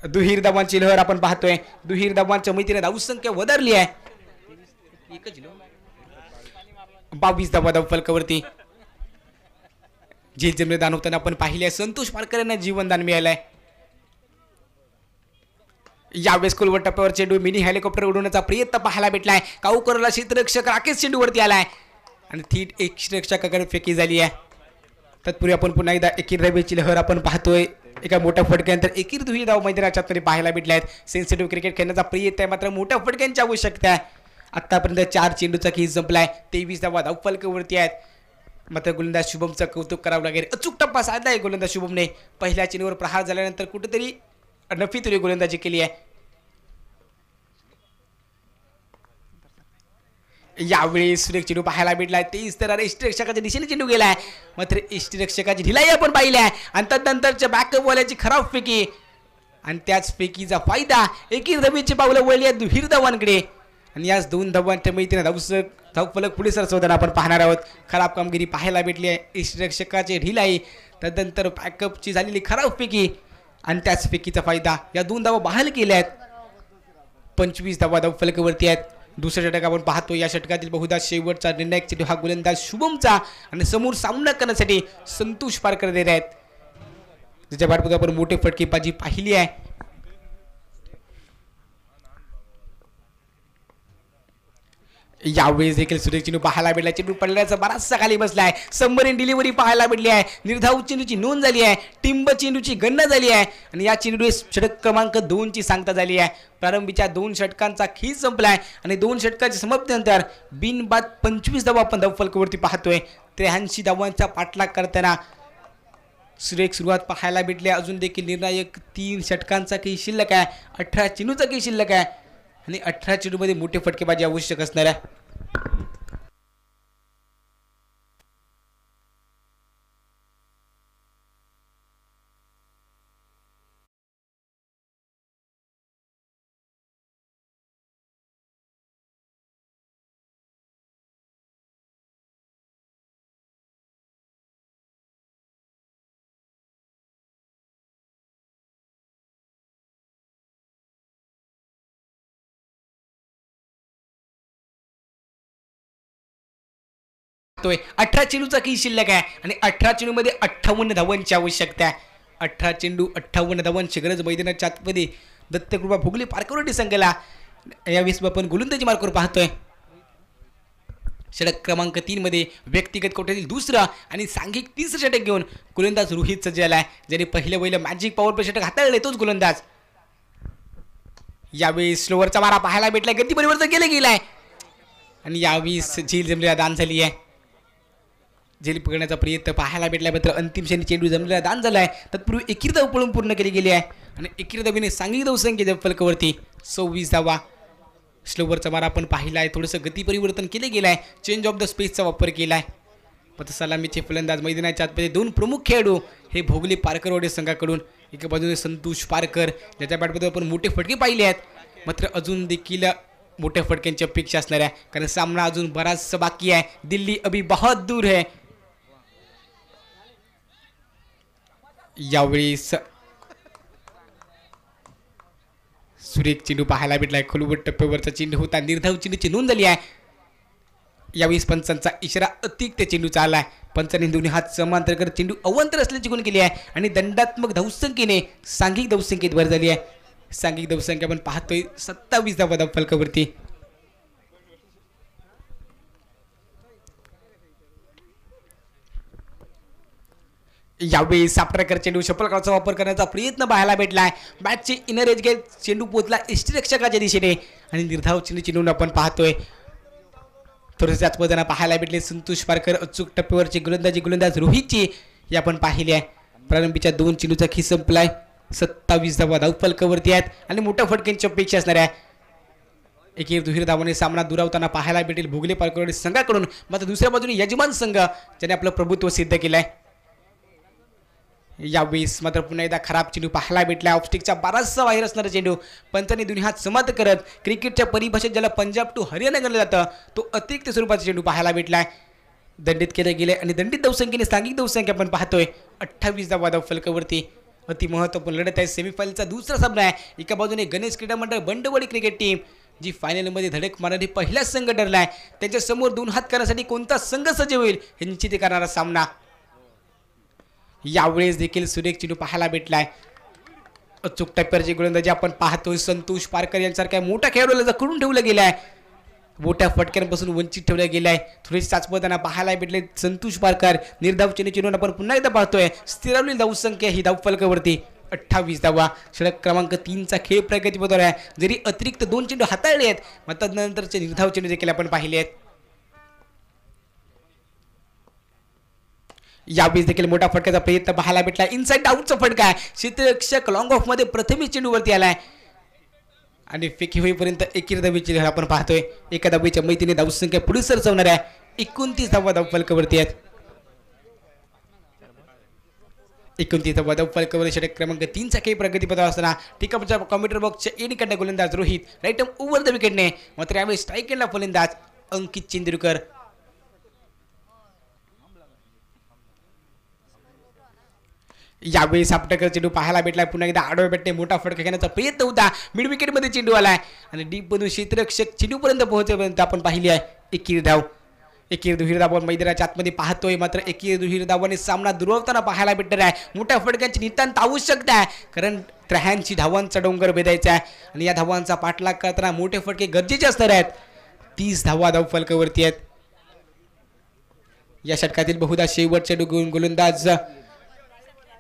दुहेरी धावांची लहर आपण पाहतोय. दुहेरी धावांच्या मैत्रीने धावसंख्या वधारली आहे. 22 धावा धावफलकावरती. झेल जमिनीला दान होताना आपण पाहिले संतोष पारकर यांना जीवनदान मिळालंय. यावेळेस कोलवट टप्प्यावर चेंडू मिनी हेलिकॉप्टर उडवण्याचा प्रयत्न पाहायला भेटलाय. काऊकरला क्षेत्ररक्षक राकेश चेंडूवरती आलाय आणि थेट एक क्षेत्ररक्षकाकडे फेकी झाली आहे. तत्पूर्वी आपण पुन्हा एकदा एकीर रवीची लहर आपण पाहतोय. एका मोठ्या फटक्यानंतर एकीर दुहेरी धाव मैदानाच्या आतमध्ये पाहायला भेटल्या आहेत. सेन्सिटिव्ह क्रिकेट खेळण्याचा प्रिय आहे, मात्र मोठ्या फटक्यांची आवश्यकता आहे. आतापर्यंत 4 चेंडूचा खेळ संपलाय. 23 धावा धावफलकावरती आहेत. मात्र गोलंदाज शुभमचं कौतुक करावं लागेल. अचूक टप्पा साधलाय गोलंदाज शुभमने. पहिल्या चेंडूवर प्रहार झाल्यानंतर कुठेतरी नफीतुरी गोलंदाजी केली आहे. यावेळी सुरेख चेंडू पाहायला भेटलाय. 23 तर इष्टरक्षकाच्या दिशेने चेंडू गेलाय, मात्र इष्टरक्षकाची ढिलाई आपण पाहिली आहे. आणि त्यानंतरच्या बॅकअप वाल्याची खराब फेकी आणि त्याच फेकीचा फायदा एकीर रवीची पावलं वळली आहेत दुहेरी धावांकडे. आणि याच 2 धावांच्या मैत्रीने धावफलक पुढे सरसवताना आपण पाहणार आहोत. खराब कामगिरी पाहायला भेटली आहे. इष्टरक्षकाची ढिलाई, त्यानंतर बॅकअपची झालेली खराब फेकी आणि त्याच फेकीचा फायदा. या 2 धावा बहाल केल्या आहेत. 25 धावा धावफलकावरती आहेत. दुसरा षटक आपण पाहतो. या षटकातील बहुधा शेवटचा निर्णायक चेंडू हा गोलंदाज शुभमचा आणि समोर सामना करण्यासाठी संतोष पारकर देत आहेत. ज्याच्या बाबतीत आपण मोठे फटकेबाजी पाहिली आहे. यावेळी देखील सुरेख चेंडू पाहायला भेटला. चेंडू पडल्याचा बराचसा खाली बसलाय. सबमरीन डिलिव्हरी पाहायला भेटली आहे. निर्धाव चेंडूची नोंद झाली आहे. टिंब चेंडूची गणना झाली आहे आणि या चेंडू षटक क्रमांक 2 ची सांगता झाली आहे. प्रारंभीच्या 2 षटकांचा खेळ संपलाय आणि 2 षटकाच्या समाप्तीनंतर बिनबाद 25 धावा आपण धावफलकावरती पाहतोय. 83 धावांचा पाठलाग करताना सुरेख सुरुवात पाहायला भेटली. अजून देखील निर्णायक 3 षटकांचा खेळ शिल्लक आहे. 18 चेंडूचा खेळ शिल्लक आहे आणि 18 चेंडूमध्ये मोठे फटकेबाजी आवश्यक असणार आहे. तोय 18 चेंडूचा खेळ शिल्लक आहे आणि 18 चेंडूमध्ये 58 धावांची आवश्यकता आहे. 18 चेंडू 58 धावांची गरज मैदानाच्या आतमध्ये दत्तकृपा भोगले पार्कवरती संघाला. यावेळेस आपण गोलंदाजी मार्कवर पाहतोय. षटक क्रमांक 3 मध्ये व्यक्तिगत कोट्यातील दुसरा आणि सांघिक 30 षटक घेऊन गोलंदाज रोहित सज्ज झालाय. ज्याने पहिलं मॅजिक पॉवर प्ले षटक हाताळले तोच गोलंदाज. यावेळी स्लोवरचा मारा पाहायला भेटलाय. गती परिवर्तन केले गेलाय आणि यावेळी झेल जमलेला दान झाली आहे. झेल पकडण्याचा प्रयत्न पाहायला भेटलाय, मात्र अंतिम क्षणी चेंडू जमलेला दान झालाय. तत्पूर्वी एकीर धाव पळून पूर्ण केली गेली आहे आणि एकीर धावीने सांघिक धावसंख्येच्या फलकावरती 26 धावा. स्लोवरचा मारा आपण पाहिला आहे. थोडंसं गती परिवर्तन केले गेलं आहे. चेंज ऑफ द स्पेसचा वापर केला आहे. मात्र सलामीचे फलंदाज मैदानाच्या आतमध्ये 2 प्रमुख खेळाडू हे भोगले पारकरवाडे संघाकडून. एका बाजूने संतोष पारकर ज्याच्या बॅटमध्ये आपण मोठे फटके पाहिले आहेत, मात्र अजून देखील मोठ्या फटक्यांची अपेक्षा असणार आहे कारण सामना अजून बराचसा बाकी आहे. दिल्ली अभी बहुत दूर है. यावेळी सुरेख चेंडू पाहायला भेटलाय. खोलवट टप्प्यावरचा चेंडू होता. निर्धाव चेंडूची नोंद झाली आहे. यावेळी पंचांचा इशारा अतिक त्या चेंडूचा आलाय. पंचांनी दोन्ही हात समांतर करत चेंडू अवंतर असल्याची गुण केली आहे आणि दंडात्मक धावसंख्येने सांघिक धावसंख्येत भर झाली आहे. सांघिक धावसंख्या आपण पाहतोय 27 धावा धावफलकावरती. यावेळी सापटाकर चेंडू शपलकाचा वापर करण्याचा प्रयत्न पाहायला भेटलाय. बॅटचे इनर एज गेट चेंडू पोहोचला इष्टरक्षकाच्या दिशेने आणि निर्धाव चेंडूची नोंद आपण पाहतोय. थोडेसे आत्मदाना पाहायला भेटले. संतोष पारकर अचूक टप्प्यावरची गोलंदाज रोहितची ही आपण पाहिली आहे. प्रारंभीच्या 2 चेंडूचा खेळ संपलाय. 27 धावा धावफलकावरती आहेत आणि मोठ्या फटक्यांची अपेक्षा असणार आहे. एकेर दुहेरी धावाने सामना दुरावताना पाहायला भेटेल भोगले पारकरवाडी संघाकडून. मात्र दुसऱ्या बाजूने यजमान संघ ज्याने आपलं प्रभुत्व सिद्ध केलंय. यावेळेस मात्र पुन्हा एकदा खराब चेंडू पाहायला भेटला. ऑफस्टिकचा बराचसा बाहेर असणारा चेंडू पंचांनी दोन्ही हात समात करत क्रिकेटच्या परिभाषेत ज्याला पंजाब टू हरियाणा गणलं जातं तो अतिरिक्त स्वरूपाचा चेंडू पाहायला भेटलाय. दंडित केले गेले आणि दंडित धावसंख्येने सांघिक धावसंख्या आपण पाहतोय 28 धावा धावफलकावरती. अति महत्त्वपूर्ण लढत आहे. सेमीफायनलचा दुसरा सामना आहे. एका बाजूने गणेश क्रीडा मंडळ बंडवाडी क्रिकेट टीम जी फायनलमध्ये धडक मारणारी पहिला संघ ठरलाय. त्यांच्या समोर 2 हात करण्यासाठी कोणता संघ सज्ज होईल हे निश्चित करणारा सामना. यावेळेस देखील सुरेख चेंडू पाहायला भेटलाय. अचूक टप्प्यावरची गोलंदाजी आपण पाहतोय. संतोष पारकर यांसारख्या मोठ्या खेळाडूला जखडून ठेवलं गेलं आहे मोठ्या फटक्यांपासून वंचित ठेवल्या गेलाय. थोडीशी चाचपताना पाहायला भेटले संतोष पारकर. निर्धाव चेंडून आपण पुन्हा एकदा पाहतोय स्थिरावलेली धावसंख्या ही धावफलकावरती 28 धावा. षटक क्रमांक 3चा खेळ प्रगतीपथावर आहे. जरी अतिरिक्त 2 चेंडू हाताळले आहेत मात्र नंतरचे निर्धाव चेंडू देखील आपण पाहिले आहेत. यावेळी देखील मोठा फटक्याचा प्रयत्न पाहायला भेटला. इनसाइड आउटचा फटका आहे. क्षेत्ररक्षक लॉंग ऑफ मध्ये प्रथमच चेंडूवरती आलाय आणि फेकी होईपर्यंत एकेरी धावेची लहर आपण पाहतोय. एका धावेच्या मैत्रीने धावसंख्या पुढे सरसवणार आहे. 29 धावा धावफलकावरती आहेत. 29 धावा धावफलकावर षटक क्रमांक 3चा खेळ प्रगतीपथावर असताना टिकापच्या कॉम्प्युटर बॉक्सच्या एडीकडनं गोलंदाज Rohit. Right arm over the विकेटने. मात्र यावेळी स्ट्राईक एंडला फलंदाज अंकित चेंदुरकर. यावेळी सापटकर चेंडू पाहायला भेटला. पुन्हा एकदा आडव्या बॅटने मोठा फटका घेण्याचा प्रयत्न होता. मिड विकेटमध्ये चेंडू आलाय आणि डीप मधून क्षेत्ररक्षक चेंडूपर्यंत पोहोचेपर्यंत आपण पाहिली आहे एकेरी धाव. एकेरी दुहेरी धाव मैदानाच्या आतमध्ये पाहतोय. मात्र एकेरी दुहेरी धावाने सामना दुरावताना पाहायला भेटणार आहे. मोठ्या फटक्यांची नितांत आवश्यकता आहे कारण 83 धावांचा डोंगर भेदायचा आहे आणि या धावांचा पाठलाग करताना मोठे फटके गरजेचे असणार आहेत. 30 धावा धावफलकावरती आहेत. या षटकातील बहुधा शेवटचे गोलंदाज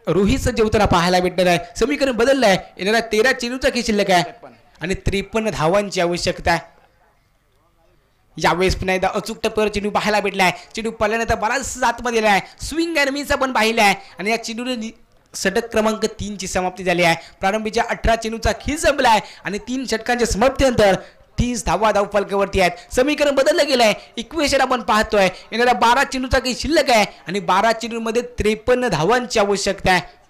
रोहित जेवताना पाहायला भेटणार आहे. समीकरण बदललं आहे. येणारा 13 चेंडूचा खेळ शिल्लक आहे आणि 53 धावांची आवश्यकता आहे. यावेळेस पुन्हा एकदा अचूक टप्प्यावर चेंडू पाहायला भेटला आहे. चेंडू पडल्यानंतर बराच आतमध्ये दिला आहे. स्विंग अँड मिस आपण पाहिला आहे आणि या चेंडूने षटक क्रमांक 3ची समाप्ती झाली आहे. प्रारंभीच्या 18 चेंडूचा खेळ संपला आहे आणि 3 षटकांच्या समाप्तीनंतर 30 धावा धावफलकावरती आहेत. समीकरण बदललं गेलं आहे. इक्वेशन आपण पाहतोय. येणारा 12 चेंडूचा काही शिल्लक आहे आणि 12 चेंडूमध्ये 53 धावांची आवश्यकता आहे.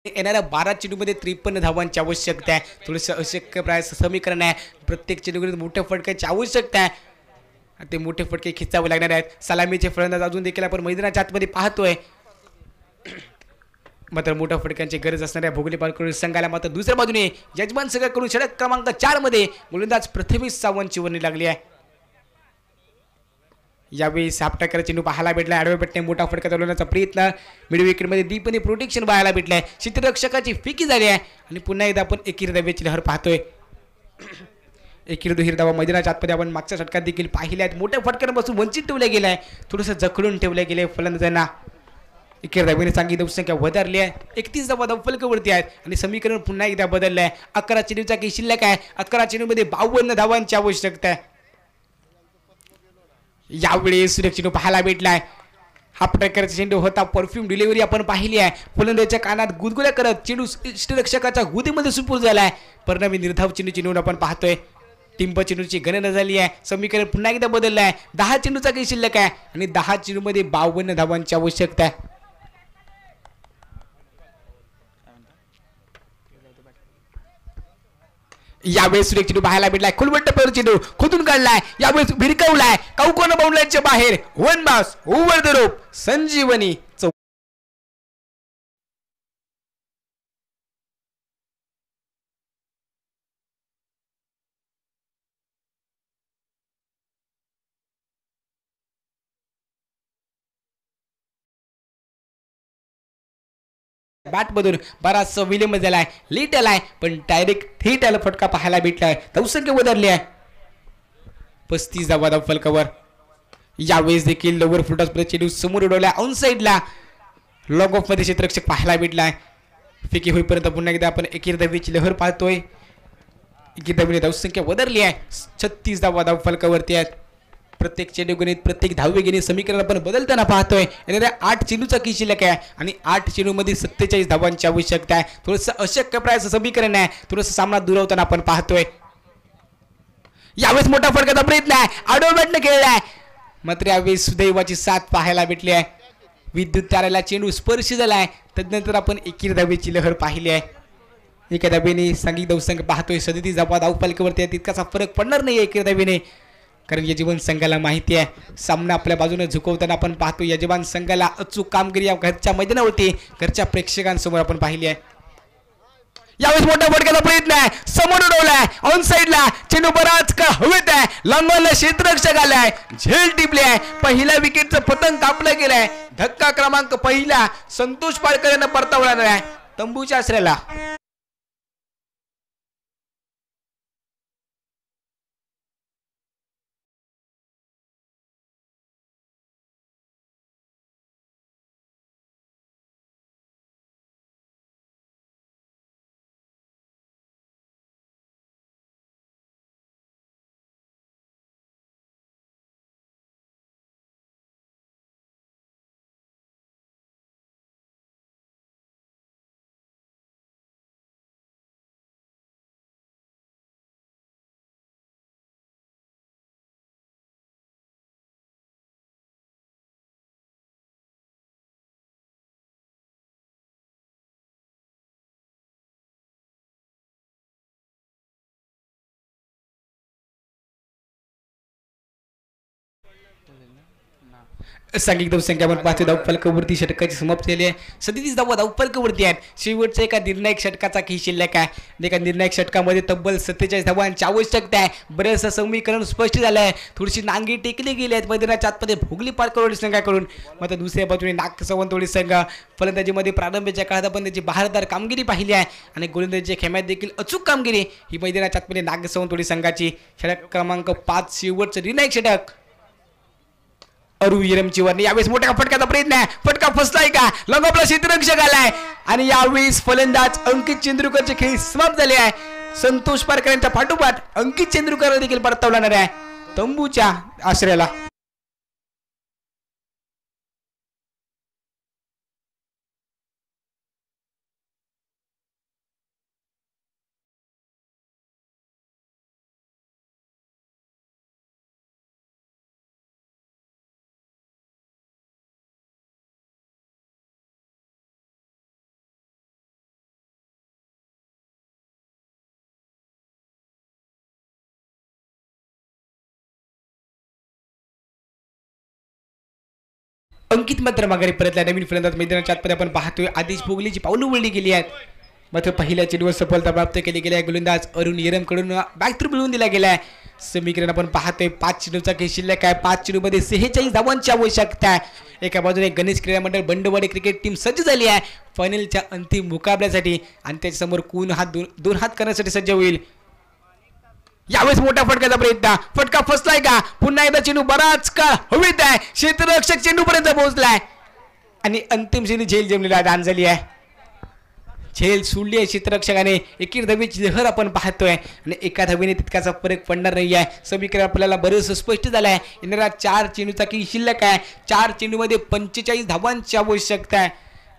येणाऱ्या 12 चेंडूमध्ये 53 धावांची आवश्यकता आहे. थोडंसं अशक्य प्राय समीकरण आहे. प्रत्येक चेंडूमध्ये मोठ्या फटक्याची आवश्यकता आहे. ते मोठे फटके खिचावे लागणार आहेत. सलामीचे फलंदाज अजून देखील आपण मैदानाच्या आतमध्ये पाहतोय. मात्र मोठ्या फटक्यांची गरज असणाऱ्या भोगले पालकडून संघाला मात्र दुसऱ्या बाजूने यजमान संघाकडून षटक क्रमांक 4 मध्ये गोलंदाज प्रथमेश सावंतची वर्णी लागली आहे. यावेळी सापटाकर चेंडू पाहायला भेटला. आडव्या बॅटने मोठा फटका चालवण्याचा प्रयत्न. मिड विकेटमध्ये डीपने प्रोटेक्शन पाहायला भेटलंय. क्षेत्ररक्षकाची फेकी झाली आहे आणि पुन्हा एकदा आपण एकेरी धावेची लहर पाहतोय. एकेरी दुहेरी धावा मैदानाच्या आतमध्ये आपण मागच्या षटकात देखील पाहिल्या आहेत. मोठ्या फटक्यांपासून वंचित ठेवल्या गेलाय. थोडंसं जखडून ठेवल्या गेले फलंदाजांना. एकेरी धावेने चांगली धावसंख्या वधारली आहे. 31 धावा धावफलकावरती आहेत आणि समीकरण पुन्हा एकदा बदललं आहे. 11 चेंडूचा काही शिल्लक आहे. 11 चेंडूमध्ये 52 धावांची आवश्यकता आहे. यावेळी सुरेख चेंडू पाहायला भेटलाय. हा प्रकारचा चेंडू होता. परफ्यूम डिलिव्हरी आपण पाहिली आहे. फलंदाजाच्या कानात गुदगुल्या करत चेंडू यष्टिरक्षकाच्या गुदीमध्ये सुपूर्द झालाय. परिणामी निर्धाव चेंडूची नोंद आपण पाहतोय. टिंब चेंडूची गणना झाली आहे. समीकरण पुन्हा एकदा बदललं आहे. 10 चेंडूचा काही शिल्लक आहे आणि 10 चेंडूमध्ये 52 धावांची आवश्यकता आहे. यावेळेस सुरेख चेंडू पाहायला भेटलाय. खुलबट्ट पेरू चेंडू खोदून काढलाय. यावेळेस भिरकवलाय. काउकोन बाउंडलाईनच्या बाहेर. One bounce over the rope. Sanjivani bat मधून बराचसा विलंब झालाय. लेट आलाय पण डायरेक्ट थेट आला फटका पाहायला भेटलाय. धावसंख्या वधारली आहे. 35 धावा धावफलकावर. यावेळेस देखील लोवर फुटास चेंडू समोर उडवलाय. ऑन साईडला लॉंग ऑफ मध्ये क्षेत्ररक्षक पाहायला भेटलाय. फेकी होईपर्यंत पुन्हा एकदा आपण एकेरी धावेची लहर पाहतोय. एकेरी धावेने धावसंख्या वधारली आहे. 36 धावा धावफलकावरती आहेत. प्रत्येक चेंडू गणित प्रत्येक धावे गणित समीकरण आपण बदलताना पाहतोय. येणाऱ्या 8 चेंडूचा की शिल्लक आहे आणि 8 चेंडूमध्ये 47 धावांची आवश्यकता आहे. थोडंसं अशक्य प्रायचं समीकरण आहे. थोडंसं सामना दुरावताना आपण पाहतोय. यावेळेस मोठा फटकाचा प्रयत्न आहे. आडवा बॅटने खेळलाय मात्र यावेळेस सुदैवाची साथ पाहायला भेटली आहे. विद्युत ताराला चेंडू स्पर्श झालाय. तदनंतर आपण एकीर धावेची लहर पाहिली आहे. एका धावेने सांघिक धावसंघ पाहतोय 37 धावा धावफलकावरती आहे. तितकासा फरक पडणार नाही एकीर धावेने कारण यजमान संघाला माहिती आहे सामना आपल्या बाजूने झुकवताना आपण पाहतो. यजमान संघाला अचूक कामगिरी या घरच्या मैदानावरती घरच्या प्रेक्षकांसमोर आपण पाहिली आहे. यावेळेस मोठा फटकाचा प्रयत्न आहे. समोर उडवलाय ऑन साइडला चेंडू बराच का हवेत आहे. लंगोला क्षेत्ररक्षक आलाय. झेल टिपली आहे. पहिल्या विकेटचं पतंग कापलं गेलंय. धक्का क्रमांक पहिला संतोष पाडकर यांना परतावला आहे तंबूच्या आश्रयाला. सांघिक धावसंख्या आपण पाहतो. धावफलकावरती षटकाची समाप्ती झाली आहे. 37 धावा धावफलकावरती आहेत. शेवटच्या एका निर्णायक षटकाचा की शिल्लक आहे. एका निर्णायक षटकामध्ये तब्बल 47 धावांची आवश्यकता आहे. बरेचसं समीकरण स्पष्ट झालं आहे. थोडीशी नांगी टेकली गेली आहेत मैदानाच्या आतमध्ये भोगली पाडकरवाडी संघाकडून. मात्र दुसऱ्या बाजूने नाग सावंतवाडी संघ फलंदाजीमध्ये प्रारंभीच्या काळात आपण त्याची बहारदार कामगिरी पाहिली आहे आणि गोलंदाजीच्या खेम्यात देखील अचूक कामगिरी ही मैदानाच्या आतमध्ये नाग सावंतवाडी संघाची. षटक क्रमांक 5 शेवटचं निर्णायक षटक अरुण हिरमची वर्णी. यावेळेस मोठ्या फटकाचा प्रयत्न आहे. फटका फसलाय का लंगोपला क्षेत्ररक्षक आलाय आणि यावेळेस फलंदाज अंकित चंद्रकरचे खेळ समाप्त झाले आहे. संतोष पारकर यांच्या पाठोपाठ अंकित चंद्रकर देखील परतावला आहे तंबूच्या आश्रयाला. अंकित मात्र माघारी परतला. नवीन फलंदाज मैदानाच्या आतमध्ये आपण पाहतोय. आदेश भोगलेची पावलं वळली गेली आहेत मात्र पहिल्या चेंडूवर सफलता प्राप्त केली गेली आहे. गोलंदाज अरुण हिरमकडून बॅक थ्रू मिळवून दिला गेला आहे. समीकरण आपण पाहतोय 5 चेंडूचा खेळ शिल्लक आहे. 5 चेंडूमध्ये 46 धावांची आवश्यकता आहे. एका बाजूने गणेश क्रीडा मंडळ बंडवाडी क्रिकेट टीम सज्ज झाली आहे फायनलच्या अंतिम मुकाबल्यासाठी आणि त्याच्यासमोर कोण हात दोन हात करण्यासाठी सज्ज होईल. यावेळेस मोठा फटकाचा प्रयत्न. फटका फसलाय का पुन्हा एकदा चेंडू बराच काळ हवेत आहे. क्षेत्ररक्षक चेंडू पर्यंत पोहोचलाय आणि अंतिम श्रेणी झेल जमलेला दान झाली आहे. झेल सोडली आहे क्षेत्ररक्षकाने. एकीर धावेची लहर आपण पाहतोय आणि एका धावेने तितकाचा फरक पडणार नाही आहे. समीकरण आपल्याला बरेच स्पष्ट झालं आहे. येणारा 4 चेंडूचा की शिल्लक आहे. 4 चेंडूमध्ये 45 धावांची आवश्यकता आहे.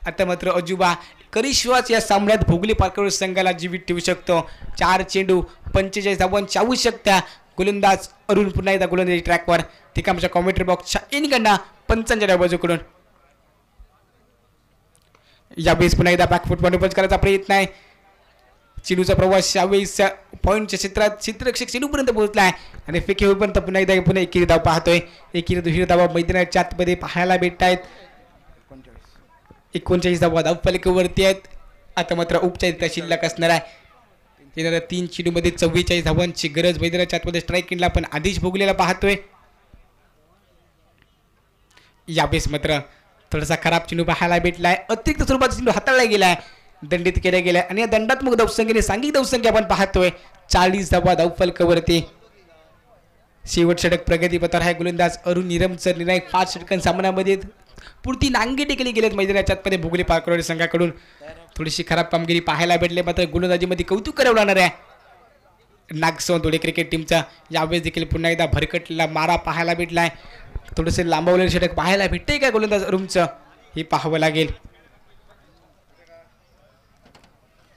आता मात्र अजुबा करिश्वास या सामन्यात भोगली पारकर संघाला जीवित ठेवू शकतो. 4 चेंडू 45 धावांची आवश्यकता. गोलंदाज अरुण पुन्हा एकदा गोलंदाजी ट्रॅकवर. ठीक आमच्या कॉमेंट्री बॉक्सच्या इनकडनं पंचांच्या बाजूकडून यावेळेस पुन्हा एकदा बॅकफूट पंच करायचा प्रयत्न आहे. चेंडूचा प्रवास यावेळेस पॉईंटच्या क्षेत्रात क्षेत्ररक्षक चेंडूपर्यंत पोहोचला आहे आणि फेकी होईपर्यंत पुन्हा एकेरी धाव पाहतोय. एकेरी दुहेरी धावा मैदानाच्या आतमध्ये पाहायला भेटत आहेत. 39 धावा धावफलकावरती आहेत. आता मात्र उपचारित शिल्लक असणार आहे. येणाऱ्या 3 चेंडूमध्ये 44 धावांची गरज. मैदानाच्या आतमध्ये स्ट्राईक किनला आपण आदेश भोगलेला पाहतोय. यावेळेस मात्र थोडासा खराब चेंडू पाहायला भेटलाय. अतिरिक्त स्वरूपाचा चेंडू हाताळला गेलाय. दंडित केला गेलाय आणि या दंडात्मक धावसंख्येने सांघिक धावसंख्या आपण पाहतोय 40 धावा धावफलकावरती. शेवट षटक प्रगतीपथावर आहे. गोलंदाज अरुण हिरमचं निर्णायक 5 षटकां सामन्यामध्ये पुरती नांगी टेकली गेलेत मैदानाच्या आतमध्ये भोगले पारकरवाडी संघाकडून. थोडीशी खराब कामगिरी पाहायला भेटली मात्र गोलंदाजीमध्ये कौतुक करावं लागणार आहे. नागसवंतवाडी क्रिकेट टीमचा यावेळेस देखील पुन्हा एकदा भरकटलेला मारा पाहायला भेटलाय. थोडेसे लांबवलेले षटक पाहायला भेटते का गोलंदाज अरुणचं हे पाहावं लागेल.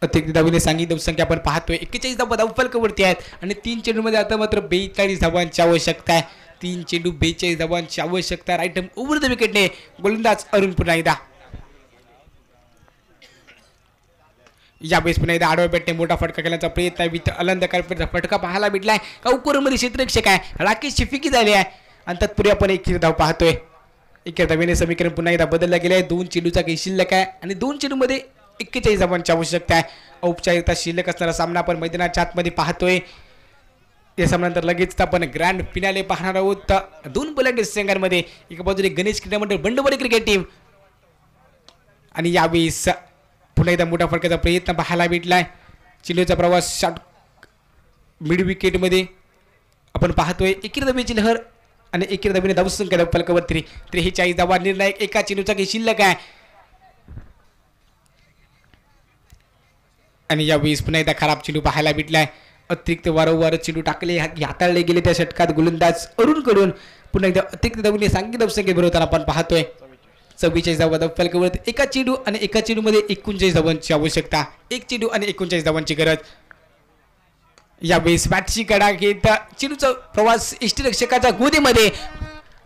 अतिरिक्त धावेने सांगितली धावसंख्या आपण पाहतोय 41 धावा धावफलकावरती आहेत आणि 3 चेंडूमध्ये आता मात्र 42 धावांची आवश्यकता आहे. 3 चेंडू 42 धावांची आवश्यकता. राईट हँड ओव्हर द विकेटने गोलंदाज अरुण पुन्हा एकदा. यावेळेस पुन्हा एकदा आडव्या बॅटने मोठा फटका केल्याचा प्रयत्न आहे. विथ अलंकार फटका पाहायला भेटलाय. काउकोरमध्ये क्षेत्ररक्षक आहे राकेश शिफिकी झाले आहे आणि तत्पूर्वी आपण एक धाव पाहतोय. एका धावेने समीकरण पुन्हा एकदा बदललं गेलं आहे. 2 चेंडूचा काही शिल्लक आहे आणि 2 चेंडूमध्ये 41 धावांची आवश्यकता आहे. औपचारिकता शिल्लक असणारा सामना आपण मैदानाच्या आतमध्ये पाहतोय. या सामन्यानंतर लगेच आपण ग्रँड फिनाले पाहणार आहोत. 2 बलाढ्य संघांमध्ये एका बाजूने गणेश क्रीडा मंडळ बंडवाडी क्रिकेट टीम आणि यावेळेस पुन्हा एकदा मोठा फटक्याचा प्रयत्न पाहायला भेटलाय. चेंडूचा प्रवास शॉट मिड विकेटमध्ये आपण पाहतोय. एकेरी धावेची लहर आणि एकेरी धावेने धावसंख्या फलकावर 43 धावा. निर्णायक एका चेंडूचा काही शिल्लक आहे आणि यावेळेस पुन्हा एकदा खराब चेंडू पाहायला भेटलाय. अतिरिक्त वारंवार चेंडू टाकले हाताळले गेले त्या षटकात गोलंदाज अरुणकडून. पुन्हा एकदा अतिरिक्त धावेने सांगितली धावसंख्येबरोबर आपण पाहतोय 44 धावा धावफलकावर. एका चेंडू आणि एका चेंडूमध्ये 39 धावांची आवश्यकता. 1 चेंडू आणि 39 धावांची गरज. यावेळेस बॅटची कडा घेत चेंडूचा प्रवास यष्टीरक्षकाच्या गोदीमध्ये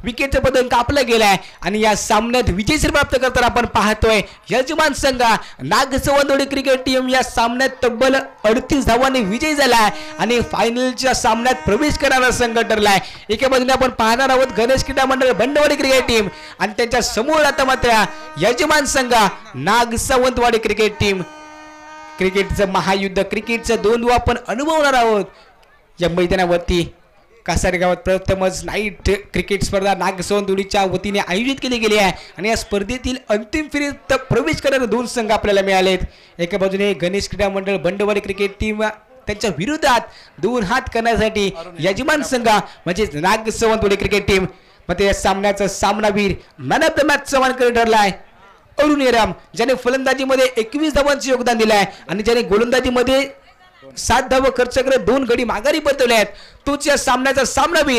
विकेटचं बदल कापलं गेलाय आणि या सामन्यात विजयश्री प्राप्त करताना आपण पाहतोय यजमान संघ नागसवंतवाडी क्रिकेट टीम या सामन्यात तब्बल 38 धावांनी विजयी झालाय आणि फायनलच्या सामन्यात प्रवेश करणारा संघ ठरलाय. एका बाजूने आपण पाहणार आहोत गणेश क्रीडा मंडळ बंडवाडी क्रिकेट टीम आणि त्यांच्या समोर आता मात्र यजमान संघ नागसवंतवाडी क्रिकेट टीम. क्रिकेटचं महायुद्ध क्रिकेटचं द्वंद्व आपण अनुभवणार आहोत या मैदानावरती. कासारे गावात प्रथमच नाईट क्रिकेट स्पर्धा नागसवंतवाडीच्या वतीने आयोजित केली गेली आहे आणि या स्पर्धेतील अंतिम फेरीत प्रवेश करणारे 2 संघ आपल्याला मिळालेत. एका बाजूने गणेश क्रीडा मंडळ बंडवाडी क्रिकेट टीम त्यांच्या विरोधात 2 हात करण्यासाठी यजमान संघ म्हणजे नागसवंतवाडी क्रिकेट टीम. मग या सामन्याचा सामनावीर मॅन ऑफ द मॅच मानकरी ठरलाय अरुण येराम, ज्याने फलंदाजीमध्ये 21 धावांचे योगदान दिलं आहे आणि ज्याने गोलंदाजीमध्ये 7 धावा खर्च करत 2 गडी माघारी परतवले आहेत. तोच या सामन्याचा सामनावीर